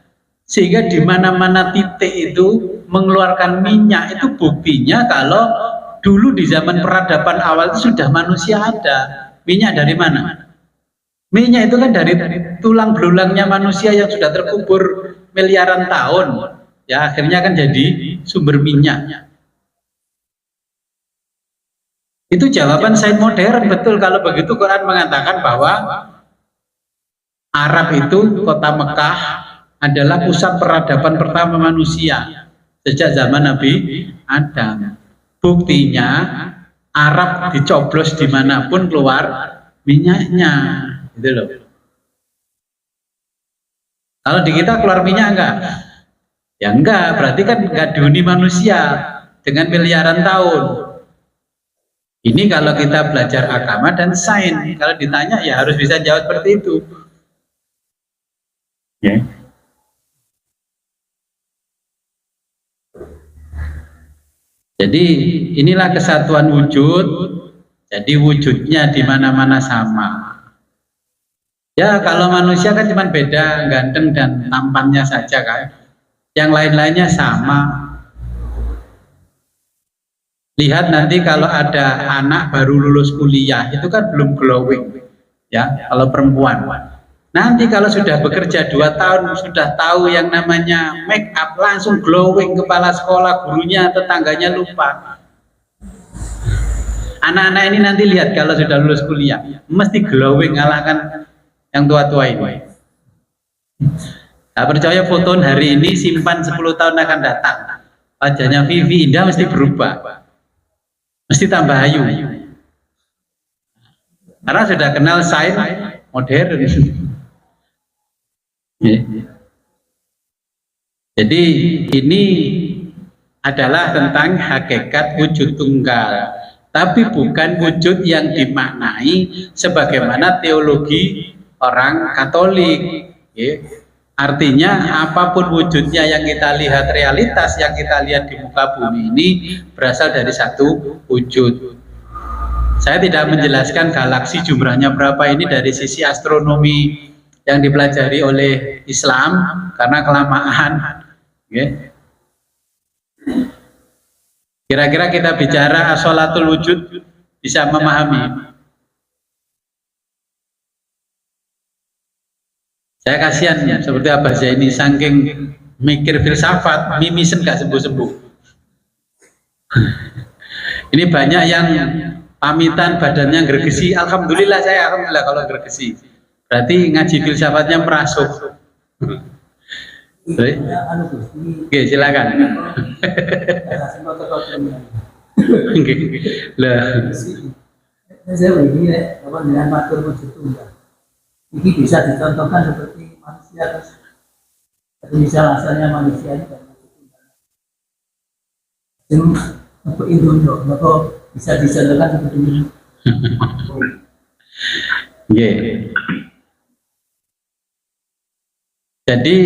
sehingga di mana-mana titik itu mengeluarkan minyak. Itu buktinya kalau dulu di zaman peradaban awal itu sudah manusia ada. Minyak dari mana? Minyak itu kan dari tulang belulangnya manusia yang sudah terkubur miliaran tahun. Ya, akhirnya kan jadi sumber minyak. Itu jawaban sains modern, betul. Kalau begitu Quran mengatakan bahwa Arab itu, kota Mekah adalah pusat peradaban pertama manusia sejak zaman Nabi Adam. Buktinya Arab dicoblos dimanapun keluar minyaknya, gitu loh. Kalau di kita keluar minyak enggak? Ya enggak, berarti kan enggak dihuni manusia dengan miliaran tahun. Ini kalau kita belajar agama dan sains, kalau ditanya ya harus bisa jawab seperti itu. Ya. Jadi inilah kesatuan wujud. Jadi wujudnya di mana-mana sama. Ya kalau manusia kan cuma beda ganteng dan tampannya saja kan. Yang lain-lainnya sama. Lihat nanti kalau ada anak baru lulus kuliah itu kan belum glowing, ya kalau perempuan. Nanti kalau sudah bekerja 2 tahun sudah tahu yang namanya make up langsung glowing, kepala sekolah, gurunya, tetangganya lupa. Anak-anak ini nanti lihat kalau sudah lulus kuliah mesti glowing ngalahkan yang tua-tua ini. Nah, percaya foto hari ini simpan 10 tahun akan datang. Wajahnya Vivi Indah mesti berubah. Mesti tambah ayu. Karena sudah kenal sains modern. Jadi ini adalah tentang hakikat wujud tunggal, tapi bukan wujud yang dimaknai sebagaimana teologi orang Katolik. Artinya apapun wujudnya yang kita lihat, realitas yang kita lihat di muka bumi ini berasal dari satu wujud. Saya tidak menjelaskan galaksi jumlahnya berapa ini dari sisi astronomi yang dipelajari oleh Islam karena kelamaan. Kira-kira kita bicara as-sholatul wujud bisa memahami. Saya kasihan ya, seperti Abah Zaini saking mikir filsafat, mimisen gak sembuh-sembuh. Ini banyak yang pamitan badannya gregesi. Alhamdulillah saya alhamdulillah kalau gregesi. Berarti ngaji filsafatnya merasuk. Oke, silakan. Lah, saya begini ya, apa dengan matur wujud tunggal. Ini bisa dicontohkan seperti manusia, tapi misal asalnya manusia ini kan wujud tunggal. Untuk Indonesia, maka bisa dicontohkan seperti ini. Jadi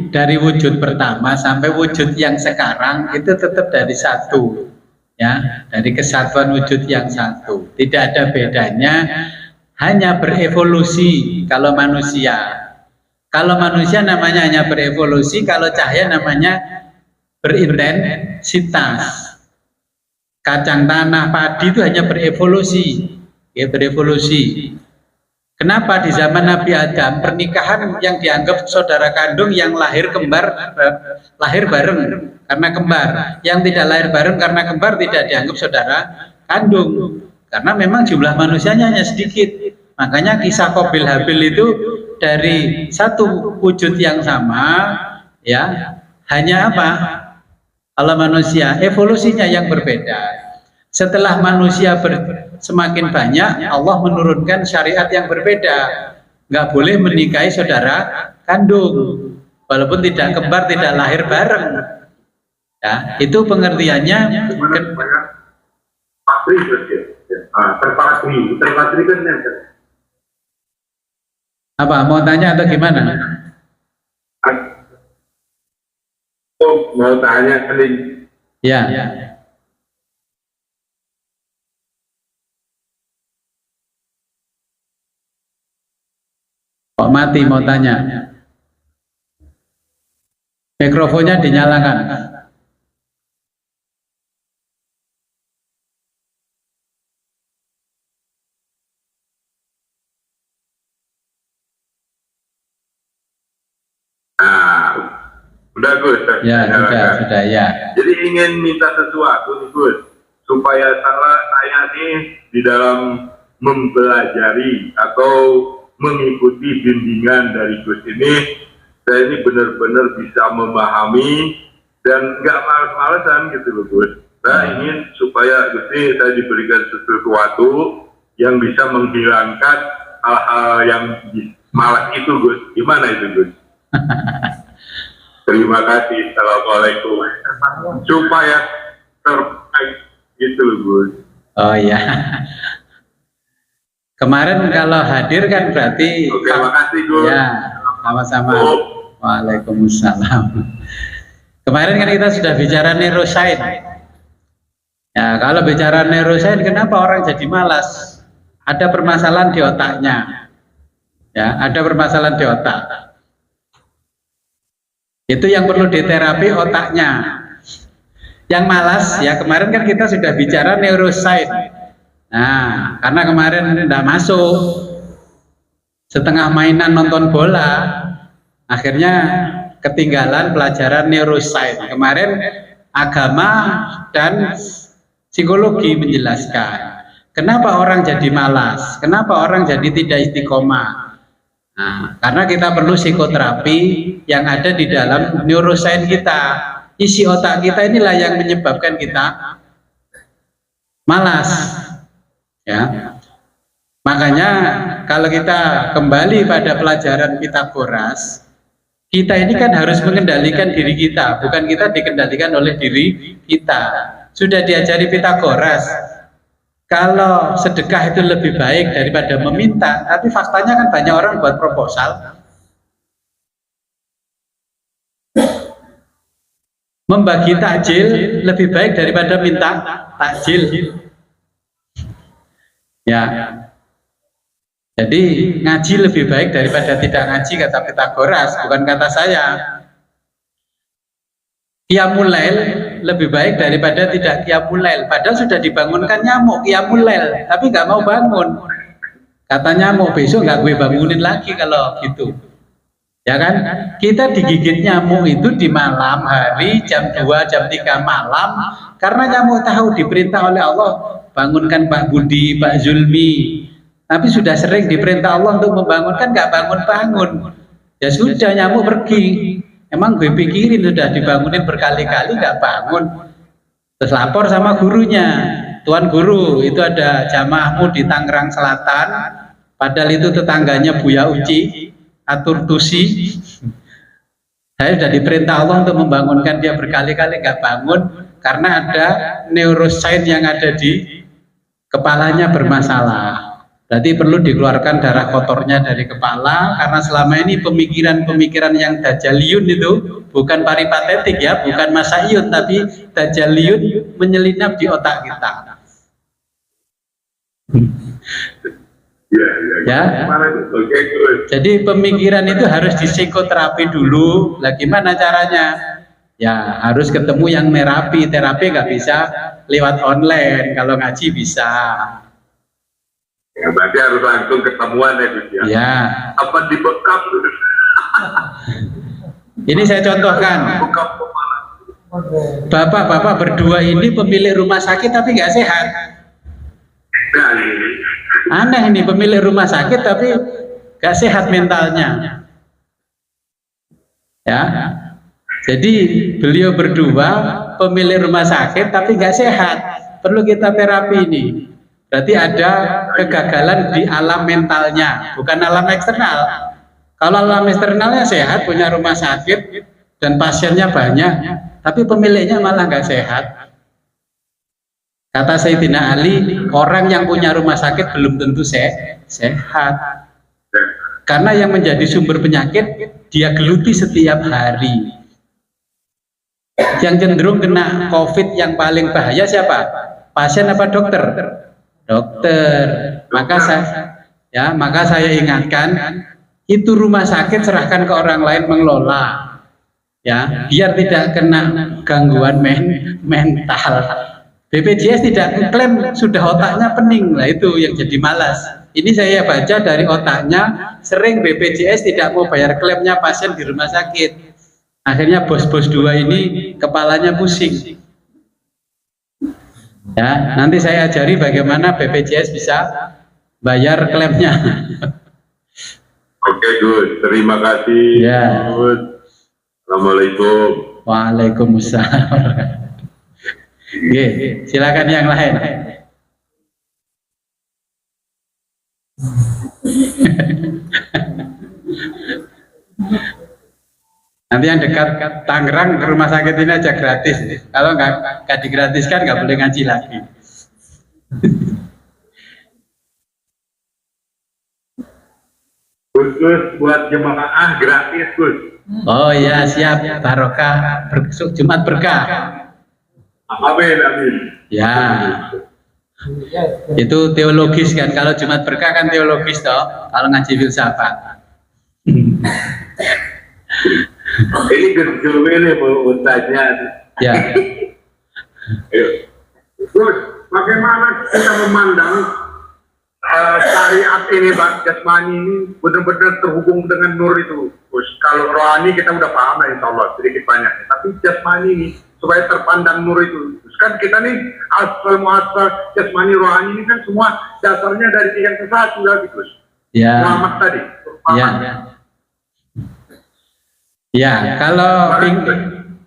dari wujud pertama sampai wujud yang sekarang itu tetap dari satu, ya, dari kesatuan wujud yang satu. Tidak ada bedanya, hanya berevolusi kalau manusia. Kalau manusia namanya hanya berevolusi, kalau cahaya namanya berintensitas. Kacang tanah, padi itu hanya berevolusi, ya, berevolusi. Kenapa di zaman Nabi Adam pernikahan yang dianggap saudara kandung yang lahir kembar lahir bareng karena kembar, yang tidak lahir bareng karena kembar tidak dianggap saudara kandung karena memang jumlah manusianya hanya sedikit. Makanya kisah Qabil Habil itu dari satu wujud yang sama, ya, hanya apa? Kalau manusia evolusinya yang berbeda. Setelah manusia semakin banyak, Allah menurunkan syariat yang berbeda. Nggak boleh menikahi saudara kandung, walaupun tidak kembar, tidak lahir bareng. Ya, itu pengertiannya. Terpatri kan apa? Mau tanya atau gimana? Oh, mau tanya kali. Ya. Kok mati mau tanya? Mikrofonnya dinyalakan. Udah Gus. Ya, sudah ya. Jadi ingin minta sesuatu nih Gus, supaya saya nih di dalam mempelajari atau mengikuti bimbingan dari Gus ini, saya ini benar-benar bisa memahami dan nggak males-malesan gitu loh Gus. Saya ingin supaya Gus ini saya diberikan sesuatu yang bisa menghilangkan hal-hal yang malas itu Gus. Gimana itu Gus? Terima kasih. Assalamualaikum. Supaya terbaik gitu loh Gus. Oh ya. Kemarin kalau hadir kan berarti. Oke, makasih Gus. Ya, sama-sama. Waalaikumsalam. Kemarin kan kita sudah bicara neuroscience. Ya, kalau bicara neuroscience, kenapa orang jadi malas? Ada permasalahan di otaknya. Ya, ada permasalahan di otak. Itu yang perlu diterapi otaknya. Yang malas, ya kemarin kan kita sudah bicara neuroscience. Nah, karena kemarin tidak masuk, setengah mainan nonton bola, akhirnya ketinggalan pelajaran neuroscience. Kemarin agama dan psikologi menjelaskan kenapa orang jadi malas, kenapa orang jadi tidak istiqomah. Nah, karena kita perlu psikoterapi yang ada di dalam neuroscience kita. Isi otak kita inilah yang menyebabkan kita malas. Ya. Makanya kalau kita kembali pada pelajaran Pitagoras, kita ini kan harus mengendalikan diri kita, bukan kita dikendalikan oleh diri kita. Sudah diajari Pitagoras, kalau sedekah itu lebih baik daripada meminta, tapi faktanya kan banyak orang buat proposal. Membagi takjil lebih baik daripada minta takjil. Ya. Jadi ngaji lebih baik daripada tidak ngaji, kata Pitagoras, bukan kata saya. Qiyamul lail lebih baik daripada tidak qiyamul lail. Padahal sudah dibangunkan nyamuk qiyamul lail, tapi nggak mau bangun. Kata nyamuk, besok nggak gue bangunin lagi kalau gitu. Ya kan? Kita digigit nyamuk itu di malam hari jam 2, jam 3 malam, karena nyamuk tahu diperintah oleh Allah, bangunkan Pak Budi, Pak Zulmi. Tapi sudah sering diperintah Allah untuk membangunkan, nggak bangun-bangun. Ya sudah, nyamuk pergi. Emang gue pikirin sudah dibangunin berkali-kali nggak bangun. Terus lapor sama gurunya, Tuan Guru, itu ada jamaahmu di Tangerang Selatan, padahal itu tetangganya Buya Uci, Atur Tusi. Saya sudah diperintah Allah untuk membangunkan dia berkali-kali nggak bangun, karena ada neuroscience yang ada di kepalanya bermasalah. Berarti perlu dikeluarkan darah kotornya dari kepala, karena selama ini pemikiran-pemikiran yang dajjaliyun itu bukan paripatetik ya, bukan masaiyun, tapi dajjaliyun menyelinap di otak kita. Ya. Jadi pemikiran itu harus disikoterapi dulu. Lah gimana caranya? Ya harus ketemu yang nerapi. Terapi nggak bisa lewat online. Kalau ngaji bisa. Ya, berarti harus langsung ketemuan ya Gus ya. Ya. Apa dibekap? Ini saya contohkan. Bapak-bapak berdua ini pemilik rumah sakit tapi nggak sehat. Nah, Aneh ini, pemilik rumah sakit tapi nggak sehat mentalnya. Ya. Jadi beliau berdua pemilik rumah sakit tapi nggak sehat. Perlu kita terapi ini. Berarti ada kegagalan di alam mentalnya, bukan alam eksternal. Kalau alam eksternalnya sehat, punya rumah sakit dan pasiennya banyak, tapi pemiliknya malah nggak sehat. Kata Sayyidina Ali, orang yang punya rumah sakit belum tentu sehat. Karena yang menjadi sumber penyakit dia geluti setiap hari. Yang cenderung kena COVID yang paling bahaya siapa? Pasien apa dokter? Dokter. Maka saya ingatkan, itu rumah sakit serahkan ke orang lain mengelola, ya, biar tidak kena gangguan mental. BPJS tidak klaim sudah otaknya pening, lah itu yang jadi malas. Ini saya baca dari otaknya, sering BPJS tidak mau bayar klaimnya pasien di rumah sakit. Akhirnya bos-bos dua ini kepalanya pusing. Ya, nanti saya ajari bagaimana BPJS bisa bayar klaimnya. Oke Gus, terima kasih. Ya. Gus. Assalamualaikum. Waalaikumsalam. Oke, silakan yang lain. Nanti yang dekat Tangerang ke rumah sakit ini aja gratis. Kalau nggak digratiskan nggak boleh ngaji lagi. Gus, buat jemaah gratis Gus. Oh iya, siap. Barokah, Jumat berkah. Amin, amin. Ya. Itu teologis kan, kalau Jumat Berkah kan teologis toh, kalau ngaji filsafat. Ini gerjul ini mau tanya. Ya. Gus, bagaimana kita memandang syariat ini, Bang, jasmani ini benar-benar terhubung dengan nur itu. Gus, kalau rohani kita udah paham lah insya Allah sedikit banyak, tapi jasmani ini supaya terpandang nur itu. Terus kan kita nih asal muasal jasmani rohani ini kan semua dasarnya dari yang sesatu lagi, Gus. Ya. Muhammad tadi. Ya. Ya, kalau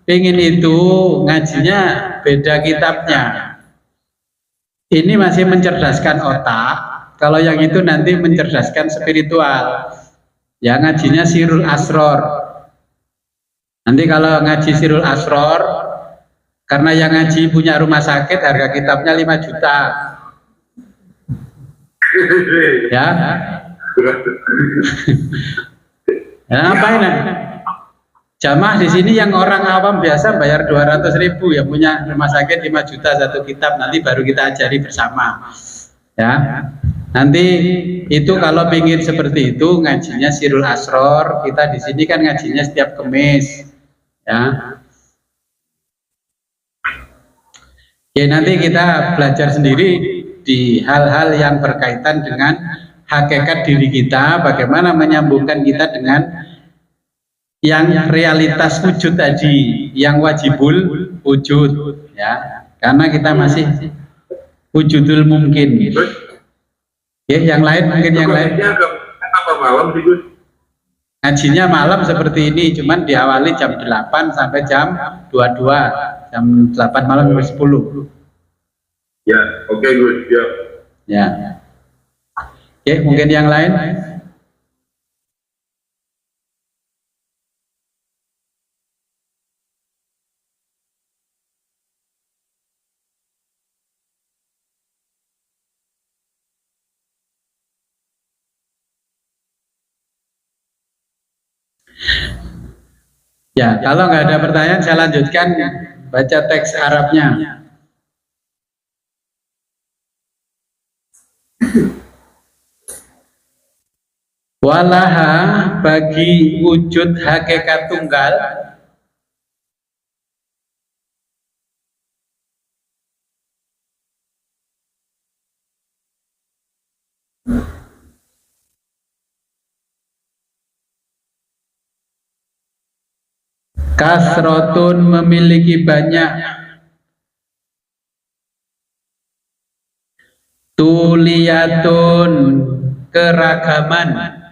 pingin itu ngajinya beda kitabnya. Ini masih mencerdaskan otak. Kalau yang itu nanti mencerdaskan spiritual. Ya, ngajinya Sirul Asror. Nanti kalau ngaji Sirul Asror, karena yang ngaji punya rumah sakit, harga kitabnya 5 juta. Ya. Ya, ngapain? Jamaah di sini yang orang awam biasa bayar 200.000, yang punya rumah sakit 5 juta satu kitab, nanti baru kita ajari bersama. Ya, nanti itu kalau ingin seperti itu ngajinya Sirul Asror. Kita di sini kan ngajinya setiap Kamis. Ya, ya nanti kita belajar sendiri di hal-hal yang berkaitan dengan hakikat diri kita, bagaimana menyambungkan kita dengan yang realitas wujud tadi, yang wajibul wujud, ya, karena kita masih wujudul mungkin. Ya, yang lain mungkin yang lain. Apa malam sih, Gus? Ngajinya malam seperti ini, cuman diawali jam 8 sampai jam 22, jam 8 malam sampai 10. Ya, oke, Gus. Ya. Oke, mungkin yang lain. Ya, kalau nggak ada pertanyaan, saya lanjutkan baca teks Arabnya. Walaha, bagi wujud hakikat tunggal, kasrotun memiliki banyak, tuliyatun keragaman,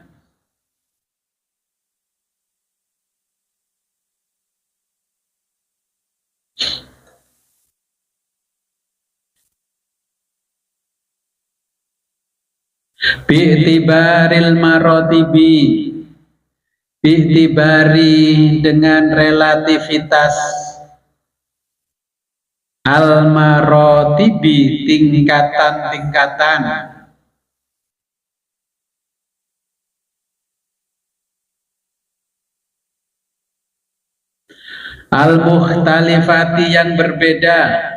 bi'tibaril marotibi, bi'tibari dengan relativitas, al marotibi tingkatan-tingkatan, al mukhtalifati yang berbeda,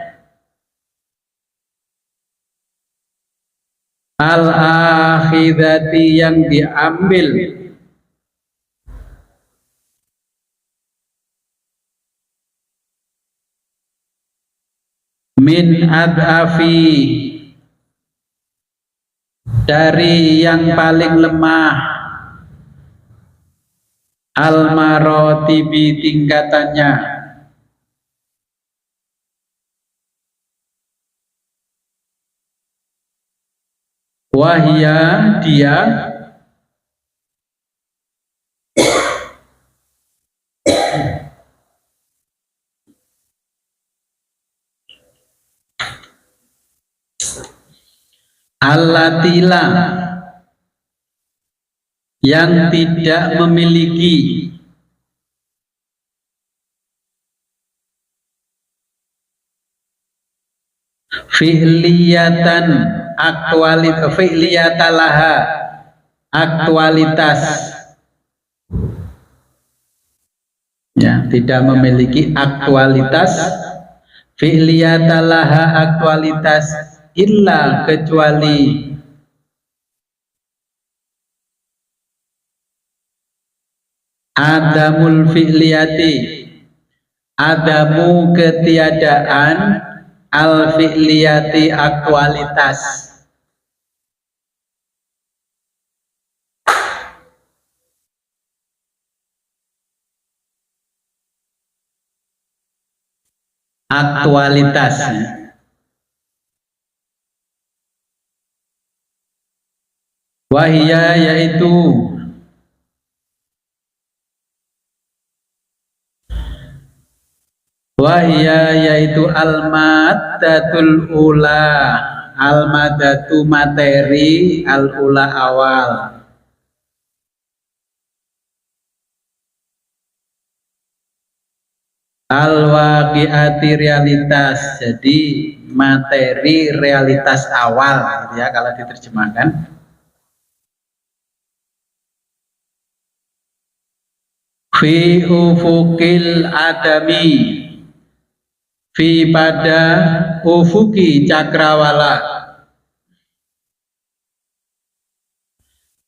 al akhidati yang diambil, min ad'afi dari yang paling lemah, al marotibi tingkatannya, wahya dia, allatila yang tidak memiliki fi'liyatan aktualitas, fi'liyatalaha aktualitas, ya, tidak memiliki aktualitas, fi'liyatalaha aktualitas, illa kecuali adamul fi'liyati, adamu ketiadaan, al fi'liyati aktualitas. Aktualitas. Wahia yaitu al-maddatul ula, al-maddatu materi, al-ula awal. Al-waqi'ati realitas, jadi materi realitas awal gitu ya kalau diterjemahkan. Fi ufukil adami, fi pada ufuki cakrawala,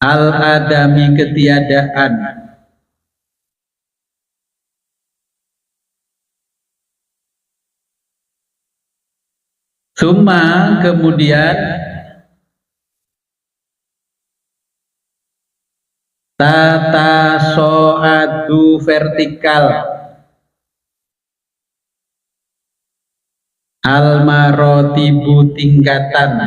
al adami ketiadaan, summa kemudian tata so'adu vertikal, al-marotibu tingkatan.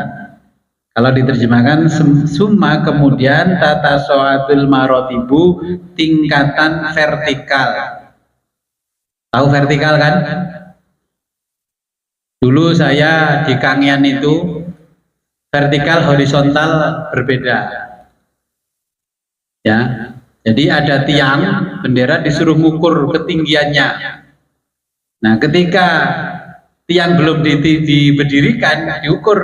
Kalau diterjemahkan summa kemudian tata so'adul marotibu tingkatan vertikal. Tahu vertikal kan? Dulu saya di Kangian itu vertikal horizontal berbeda. Ya, jadi ada tiang bendera disuruh mengukur ketinggiannya. Nah, ketika tiang belum diberdirikan, diukur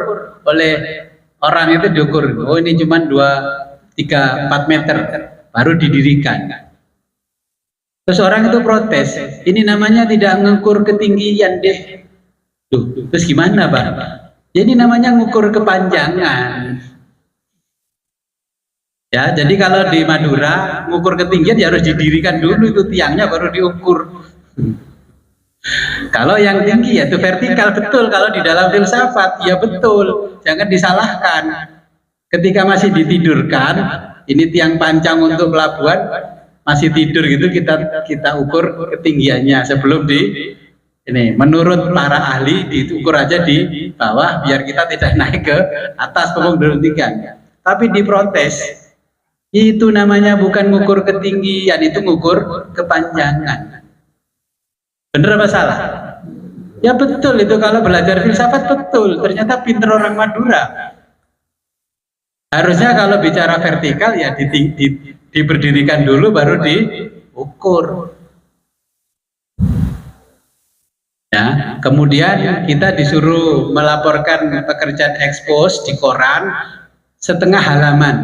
oleh orang itu diukur. Oh, ini cuma 2, 3, 4 meter, baru didirikan. Terus orang itu protes, ini namanya tidak mengukur ketinggian deh. Duh, terus gimana, Pak? Jadi namanya mengukur kepanjangan. Ya, jadi kalau di Madura mengukur ketinggian ya harus didirikan dulu itu tiangnya baru diukur. Kalau yang tinggi ya itu vertikal, betul. Kalau di dalam filsafat ya betul, jangan disalahkan. Ketika masih ditidurkan, ini tiang pancang untuk pelabuhan masih tidur gitu, kita ukur ketinggiannya sebelum ini menurut para ahli diukur aja di bawah biar kita tidak naik ke atas pemberhentikan. Tapi diprotes. Itu namanya bukan ngukur ketinggian, itu ngukur kepanjangan. Bener apa salah? Ya betul, itu kalau belajar filsafat betul. Ternyata pinter orang Madura. Harusnya kalau bicara vertikal ya diberdirikan dulu baru diukur. Ya, kemudian kita disuruh melaporkan pekerjaan ekspos di koran setengah halaman.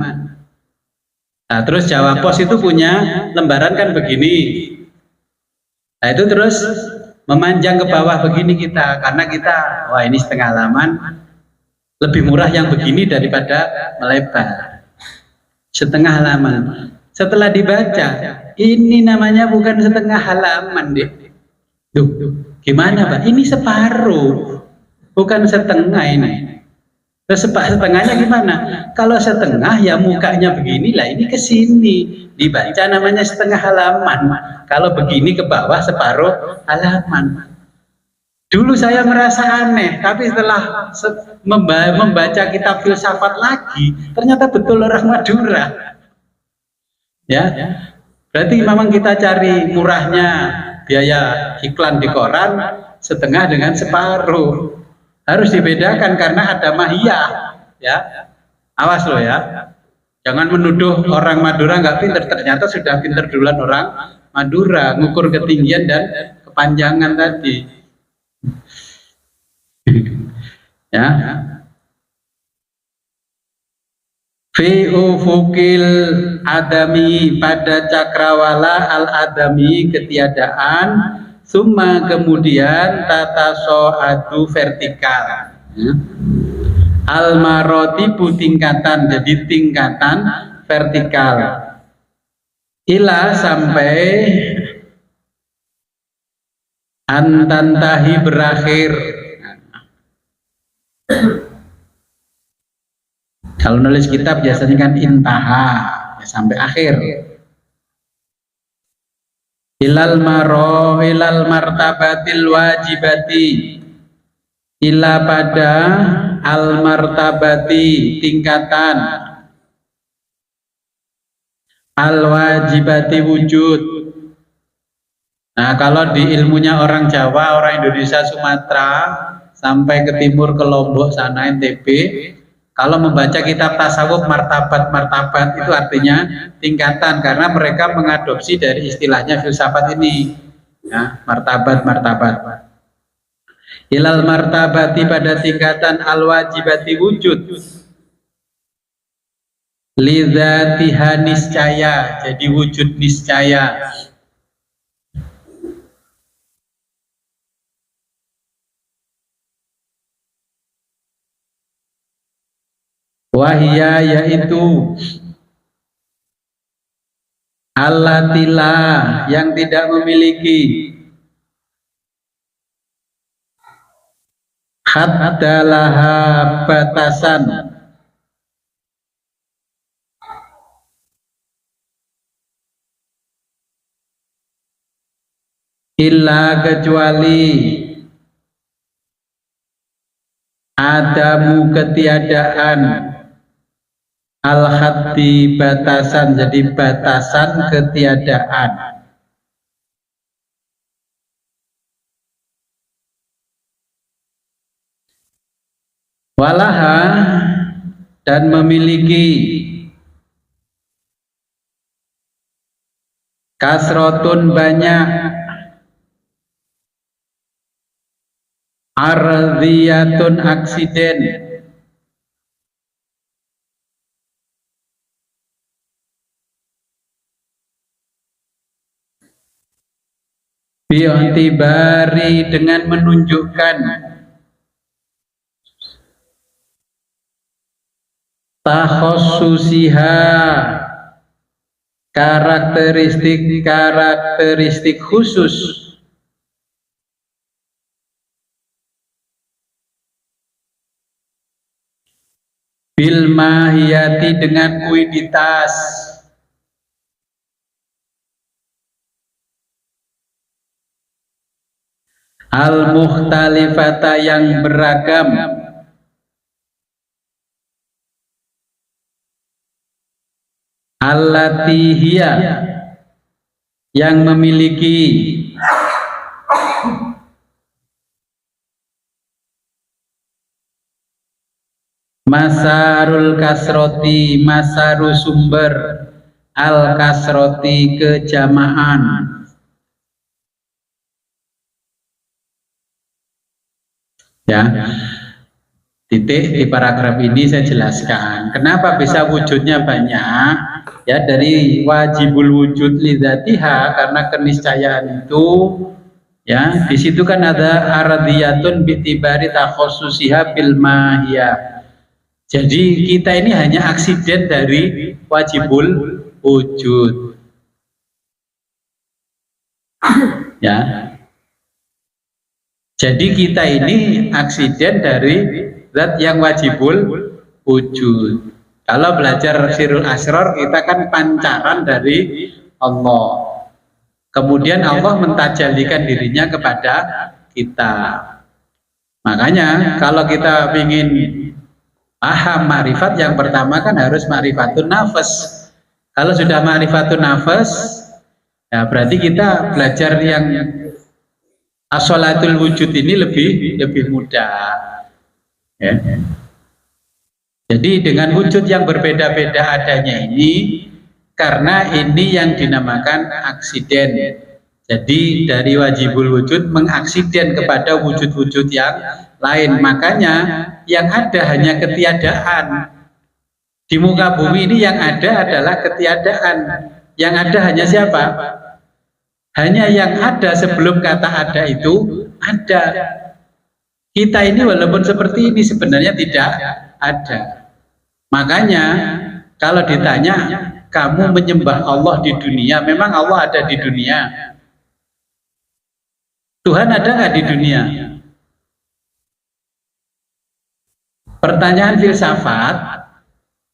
Nah, terus Jawa Pos itu punya lembaran kan begini. Nah, itu terus memanjang ke bawah begini kita, karena kita, wah ini setengah halaman, lebih murah yang begini daripada melebar. Setengah halaman. Setelah dibaca, ini namanya bukan setengah halaman deh. Duh, gimana Pak? Ini separuh, bukan setengah ini. Terus setengahnya gimana? Kalau setengah ya mukanya beginilah, ini ke sini dibaca namanya setengah halaman. Kalau begini ke bawah separuh halaman. Dulu saya merasa aneh, tapi setelah membaca kitab filsafat lagi, ternyata betul orang Madura. Ya, berarti memang kita cari murahnya biaya iklan di koran setengah dengan separuh. Harus dibedakan karena ada mahiyah, ya. Awas loh ya. Jangan menuduh orang Madura nggak pinter, ternyata sudah pinter duluan orang Madura ngukur ketinggian dan kepanjangan tadi. Ya. Fi ufukil adami, pada cakrawala al adami ketiadaan. Summa kemudian tata so'adu vertikal. Al-marotibu tingkatan, jadi tingkatan vertikal. Ila sampai antantahi berakhir. Kalau nulis kitab biasanya kan intaha, ya, sampai akhir. Ilal martabatil wajibati, ila pada al martabati tingkatan, al wajibati wujud. Nah, kalau di ilmunya orang Jawa, orang Indonesia, Sumatera sampai ke timur ke Lombok sana NTB, kalau membaca kitab tasawuf martabat itu artinya tingkatan, karena mereka mengadopsi dari istilahnya filsafat ini, ya, martabat. Ilal martabati pada tingkatan al wajibati wujud, lidzatiha niscaya, jadi wujud niscaya. Wahya yaitu allatilah yang tidak memiliki haddalaha batasan, illa kecuali adamu ketiadaan, al-haddi batasan, jadi batasan ketiadaan. Walaha dan memiliki kasrotun banyak, ardhiyatun aksiden, bi'tibari dengan menunjukkan takhossusiha karakteristik khusus, bil mahiyati dengan kuiditas, al mukhtalifata yang beragam, allati hiya yang memiliki masarul kasroti, masaru sumber, al kasroti kejamaan. Ya, titik di paragraf ini saya jelaskan kenapa bisa wujudnya banyak, ya, dari wajibul wujud lidzatiha, karena keniscayaan itu, ya, di situ kan ada ardhiyatun bi'tibari takhossusiha bil mahiyah. Jadi kita ini hanya aksiden dari wajibul wujud, ya. Jadi kita ini aksiden dari zat yang wajibul wujud. Kalau belajar Sirul Asrar, kita kan pancaran dari Allah. Kemudian Allah mentajalikan dirinya kepada kita. Makanya kalau kita ingin paham ma'rifat, yang pertama kan harus ma'rifatun nafas. Kalau sudah ma'rifatun nafas, ya berarti kita belajar yang as-sholatul wujud ini lebih mudah, ya. Jadi dengan wujud yang berbeda-beda adanya ini, karena ini yang dinamakan aksiden. Jadi dari wajibul wujud mengaksiden kepada wujud-wujud yang lain. Makanya yang ada hanya ketiadaan. Di muka bumi ini yang ada adalah ketiadaan. Yang ada hanya siapa? Hanya yang ada sebelum kata ada itu ada. Kita ini walaupun seperti ini sebenarnya tidak ada. Makanya kalau ditanya kamu menyembah Allah di dunia, memang Allah ada di dunia. Tuhan ada nggak di dunia? Pertanyaan filsafat,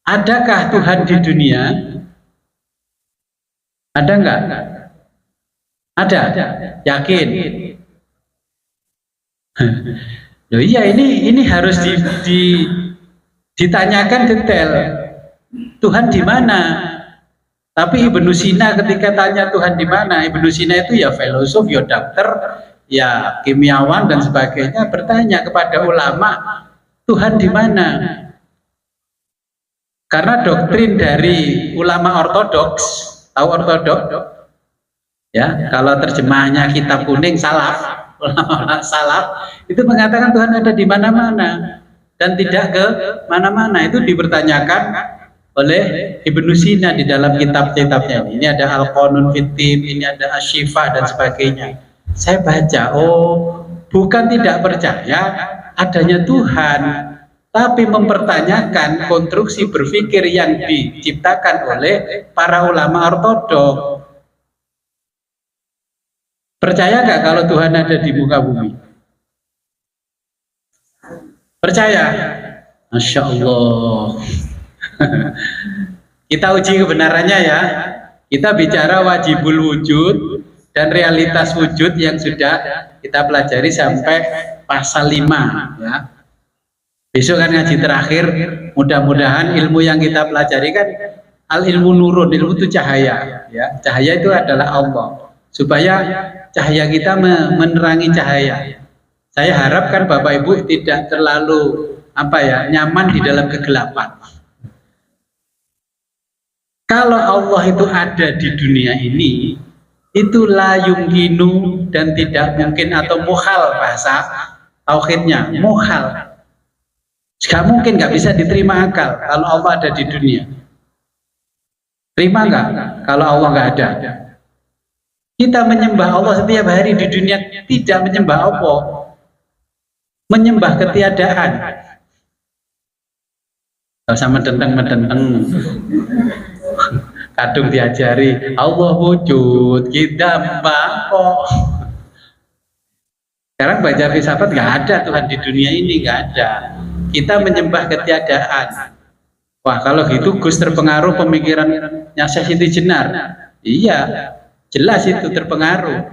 adakah Tuhan di dunia? Ada nggak? Ada. Yakin? Loh iya, ini harus ditanyakan detail. Tuhan di mana? Tapi Ibnu Sina ketika tanya Tuhan di mana, Ibnu Sina itu ya filosof, ya dokter, ya kimiawan dan sebagainya, bertanya kepada ulama, Tuhan di mana? Karena doktrin dari ulama ortodoks, tahu ortodoks? Ya, kalau terjemahnya kitab kuning salaf, ulama salaf itu mengatakan Tuhan ada di mana-mana dan tidak ke mana-mana. Itu dipertanyakan oleh Ibnu Sina di dalam kitab-kitabnya. Ini ada Al-Qanun Fittib, ini ada Asy-Syifa dan sebagainya. Saya baca, oh bukan tidak percaya adanya Tuhan, tapi mempertanyakan konstruksi berpikir yang diciptakan oleh para ulama ortodoks. Percaya nggak kalau Tuhan ada di muka bumi? Percaya? Masya Allah. Kita uji kebenarannya ya. Kita bicara wajibul wujud dan realitas wujud yang sudah kita pelajari sampai pasal 5 ya. Besok kan ngaji terakhir, mudah-mudahan ilmu yang kita pelajari kan al ilmu nurun, ilmu itu cahaya ya. Cahaya itu adalah Allah. Supaya cahaya kita menerangi cahaya. Saya harapkan Bapak Ibu tidak terlalu nyaman di dalam kegelapan. Kalau Allah itu ada di dunia ini, itu la yumkinu dan tidak mungkin, atau muhal bahasa tauhidnya, muhal. Gak mungkin, gak bisa diterima akal kalau Allah ada di dunia. Terima nggak kalau Allah nggak ada? Kita menyembah Allah setiap hari di dunia, tidak menyembah Allah, menyembah ketiadaan. Gak usah medenteng-medenteng. Kadung diajari Allah wujud, kita mbak kok. Sekarang baca filsafat, nggak ada Tuhan di dunia ini, nggak ada. Kita menyembah ketiadaan. Wah, kalau gitu Gus terpengaruh pemikirannya Syekh Siti Jenar. Iya, jelas itu terpengaruh.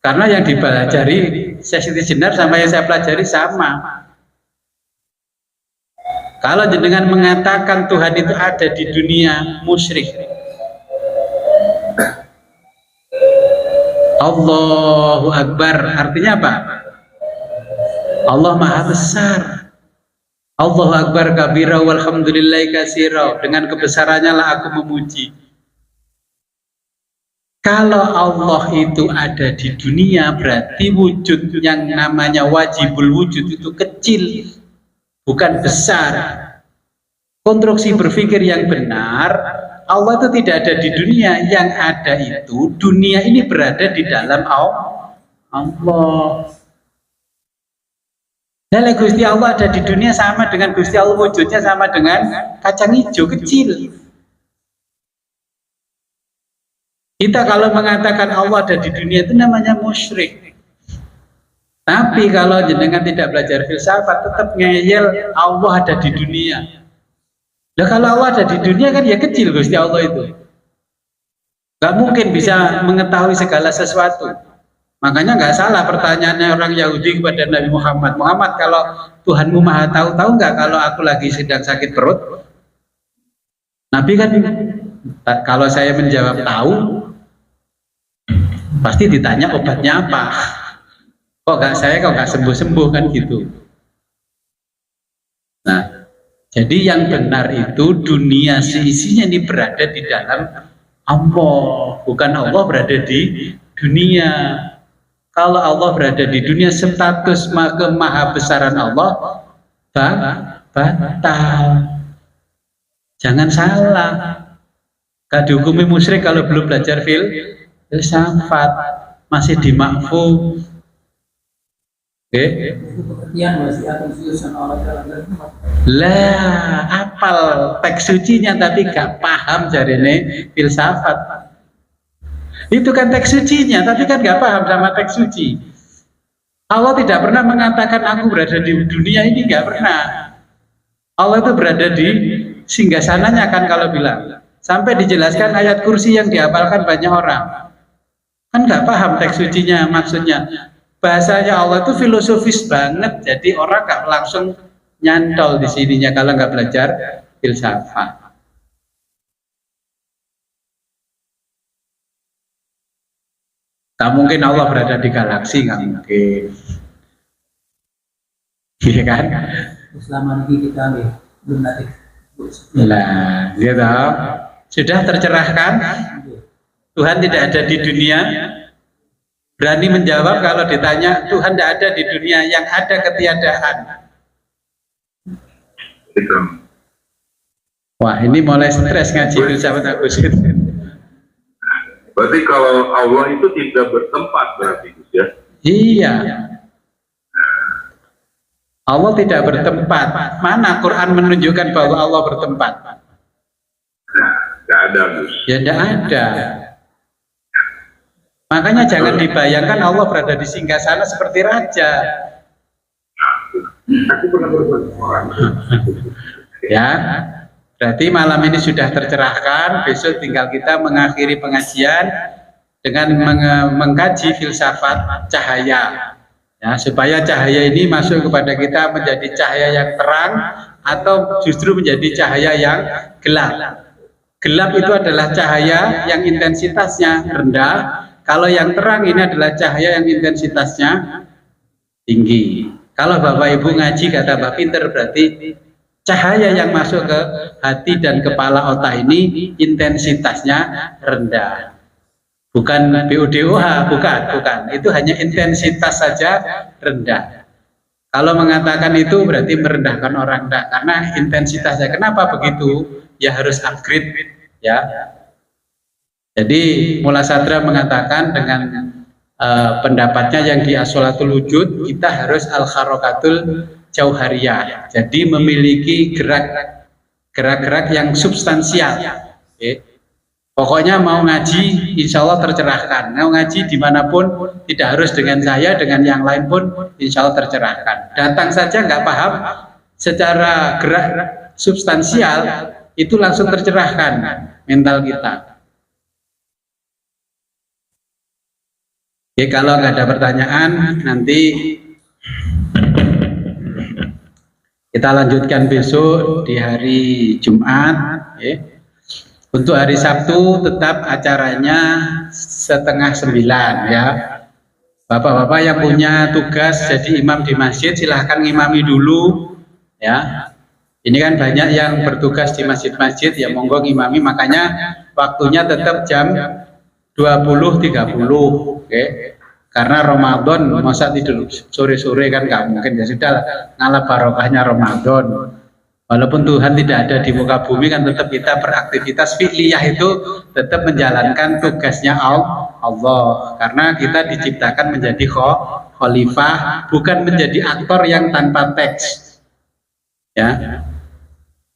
Karena yang dipelajari Syekh Siti Jenar sama yang saya pelajari sama. Kalau jenengan mengatakan Tuhan itu ada di dunia, musyrik. Allahu Akbar artinya apa? Allah Maha Besar. Allahu Akbar kabira walhamdulillahi katsira. Dengan kebesarannya lah aku memuji. Kalau Allah itu ada di dunia, berarti wujud yang namanya wajibul wujud itu kecil, bukan besar. Konstruksi berpikir yang benar, Allah itu tidak ada di dunia. Yang ada itu, dunia ini berada di dalam Allah. Nah, Gusti Allah ada di dunia sama dengan Gusti Allah wujudnya sama dengan kacang hijau kecil. Kita kalau mengatakan Allah ada di dunia itu namanya musyrik. Tapi kalau jenengan tidak belajar filsafat, tetap ngeyel Allah ada di dunia. Nah, kalau Allah ada di dunia kan ya kecil Gusti Allah itu. Gak mungkin bisa mengetahui segala sesuatu. Makanya nggak salah pertanyaannya orang Yahudi kepada Nabi Muhammad. Muhammad, kalau Tuhanmu Maha tahu nggak kalau aku lagi sedang sakit perut? Nabi kan kalau saya menjawab tahu, pasti ditanya obatnya apa. Kok nggak sembuh-sembuh kan gitu. Nah, jadi yang benar itu dunia seisinya ini berada di dalam Allah, bukan Allah berada di dunia. Kalau Allah berada di dunia, status kemaha besaran Allah batal. Jangan salah. Gak dihukumi musyrik kalau belum belajar filsafat, masih dimakfu. Itu pengertian masih akan siusan Allah dalam tempat. Lah, apal teks sucinya tapi gak paham jarene filsafat. Itu kan teks sucinya tapi kan gak paham sama teks suci. Allah tidak pernah mengatakan aku berada di dunia ini, gak pernah. Allah itu berada di singgasananya kan kalau bilang. Sampai dijelaskan ayat kursi yang dihafalkan banyak orang. Kan gak paham teks sucinya maksudnya. Bahasanya Allah itu filosofis banget, jadi orang gak langsung nyantol di sininya kalau nggak belajar filsafat. Tak mungkin Allah berada di galaksi, nggak mungkin. Iya kan? Selama ini kita belum nanti. Lah, dia tahu sudah tercerahkan. Tuhan tidak ada di dunia. Berani menjawab kalau ditanya Tuhan tidak ada di dunia, yang ada ketiadaan. Gitu. Wah, ini mulai stres ngaji filsafat Agus itu. Berarti kalau Allah itu tidak bertempat berarti ya? Iya. Allah tidak bertempat. Mana Quran menunjukkan bahwa Allah bertempat? Nah, tidak ada, Gus. Ya tidak ada. Makanya jangan dibayangkan Allah berada di singgasana seperti raja. Aku pernah berbuat orang. Ya, berarti malam ini sudah tercerahkan. Besok tinggal kita mengakhiri pengajian dengan mengkaji filsafat cahaya. Ya, supaya cahaya ini masuk kepada kita menjadi cahaya yang terang atau justru menjadi cahaya yang gelap. Gelap itu adalah cahaya yang intensitasnya rendah. Kalau yang terang ini adalah cahaya yang intensitasnya tinggi. Kalau Bapak Ibu ngaji kata Bapak pinter, berarti cahaya yang masuk ke hati dan kepala otak ini intensitasnya rendah. Bukan BUDOH, bukan. Itu hanya intensitas saja rendah. Kalau mengatakan itu berarti merendahkan orang, enggak, karena intensitasnya. Kenapa begitu? Ya harus upgrade, ya. Jadi Mullah Sadra mengatakan dengan pendapatnya yang di As-Sholatul Wujud, kita harus al-kharokatul jauhariyah. Jadi memiliki gerak-gerak yang substansial. Okay. Pokoknya mau ngaji, insya Allah tercerahkan. Mau ngaji dimanapun, tidak harus dengan saya, dengan yang lain pun, insya Allah tercerahkan. Datang saja nggak paham, secara gerak substansial itu langsung tercerahkan mental kita. Oke, kalau nggak ada pertanyaan, nanti kita lanjutkan besok di hari Jumat. Okay. Untuk hari Sabtu tetap acaranya 8:30 ya. Bapak-bapak yang punya tugas jadi imam di masjid silahkan ngimami dulu ya. Ini kan banyak yang bertugas di masjid-masjid ya, monggo ngimami, makanya waktunya tetap jam 20.30. Oke. Karena Ramadan masa tidur sore-sore kan nggak mungkin, ya sudah ngalah barokahnya Ramadan. Walaupun Tuhan tidak ada di muka bumi, kan tetap kita beraktivitas fi'liyah itu tetap menjalankan tugasnya Allah. Karena kita diciptakan menjadi khalifah, bukan menjadi aktor yang tanpa teks. Ya,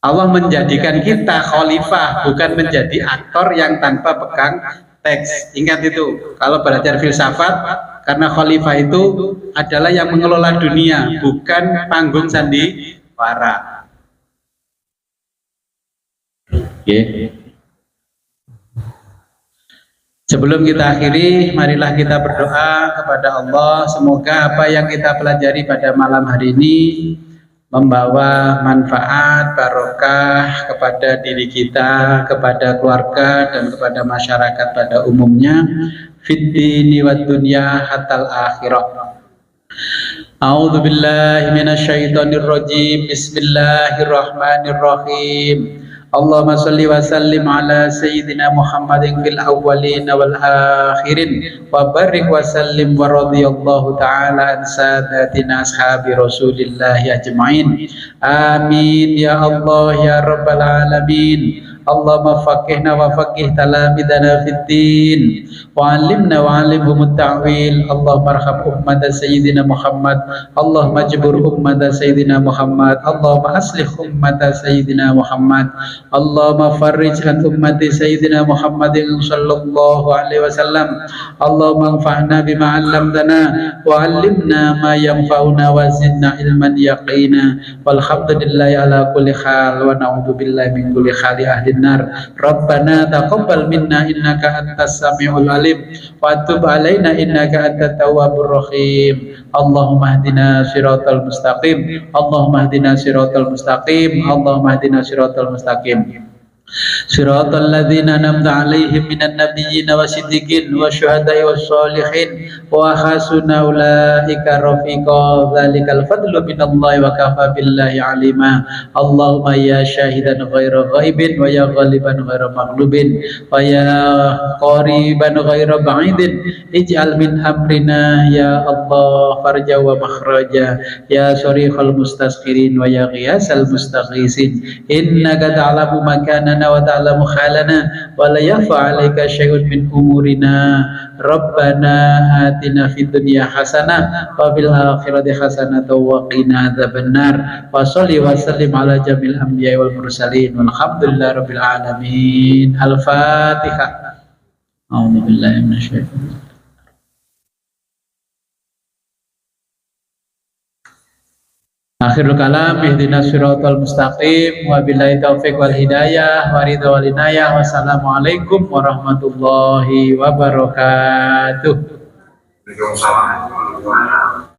Allah menjadikan kita khalifah, bukan menjadi aktor yang tanpa pegang teks. Ingat itu, kalau belajar filsafat, karena khalifah itu adalah yang mengelola dunia, bukan panggung sandiwara. Okay. Sebelum kita akhiri, marilah kita berdoa kepada Allah. Semoga apa yang kita pelajari pada malam hari ini membawa manfaat, barokah kepada diri kita, kepada keluarga, dan kepada masyarakat pada umumnya. Fid dini wad dunya hatal akhirah. A'udzu billahi minasyaitonir rajim. Bismillahirrahmanirrahim. Allahumma salli wa sallim ala sayyidina Muhammadin fil awwalin wal akhirin wa barik wa sallim wa radiyallahu ta'ala an sadatina ashabi Rasulillah ajma'in. Amin ya Allah ya rabbal alamin. Allahumma faqihna wa faqih talamidana fid din wa 'allimna wa 'allimhum at-ta'wil. Allahumma arham ummata sayyidina Muhammad, Allahumma jbur ummata sayyidina Muhammad, Allahumma aslih ummata sayyidina Muhammad, Allahumma farrij an ummati sayyidina Muhammadin sallallahu alaihi wasallam. Allahumma anfa'na bima 'allamtana wa 'allimna ma yanfa'una wa zidna ilman yaqina. Walhamdulillahi ala kulli hal wa na'udzu billahi min kulli hali ahlin nar. Rabbana taqabbal minna innaka antas samiul alim wa tub alaina innaka antat tawwabur rahim. Allahumma hdina siratal mustaqim, Allahumma hdina siratal mustaqim, Allahumma hdina siratal mustaqim. Siratal ladzina an'amta 'alaihim minan nabiyyin wasiddiqin wasyuhada'i wassolihin wa hasuna ulaika rafiqa. Dzalikal fadlu minallahi wa kafa billahi 'alima. Allahumma ya syahidan ghaira ghaibin wa ya ghaliban ghaira maghlubin wa ya qariban ghaira ba'idin ij'al min amrina ya Allah farja wa makhraja ya sharihal mustasqirin wa ya ghiyasal mustaghisin. Innaka ta'lamu makanana wa ta'lamu halana wa la yakhfa 'alaika syai'un min umurina. Rabbana atina fid dunya hasanah wa fil akhirati hasanah wa qina adzabannar. Wa shalli wa sallim ala jamil anbiya'i wal mursalin walhamdulillahi rabbil alamin. Al-Fatihah. A'udzu billahi minasyaitonir rajim. Akhirul kalam, ihdinas siratal mustaqim, wa billahi taufiq wal hidayah, wa ridha wal inayah. Wassalamualaikum warahmatullahi wabarakatuh. Waalaikumsalam.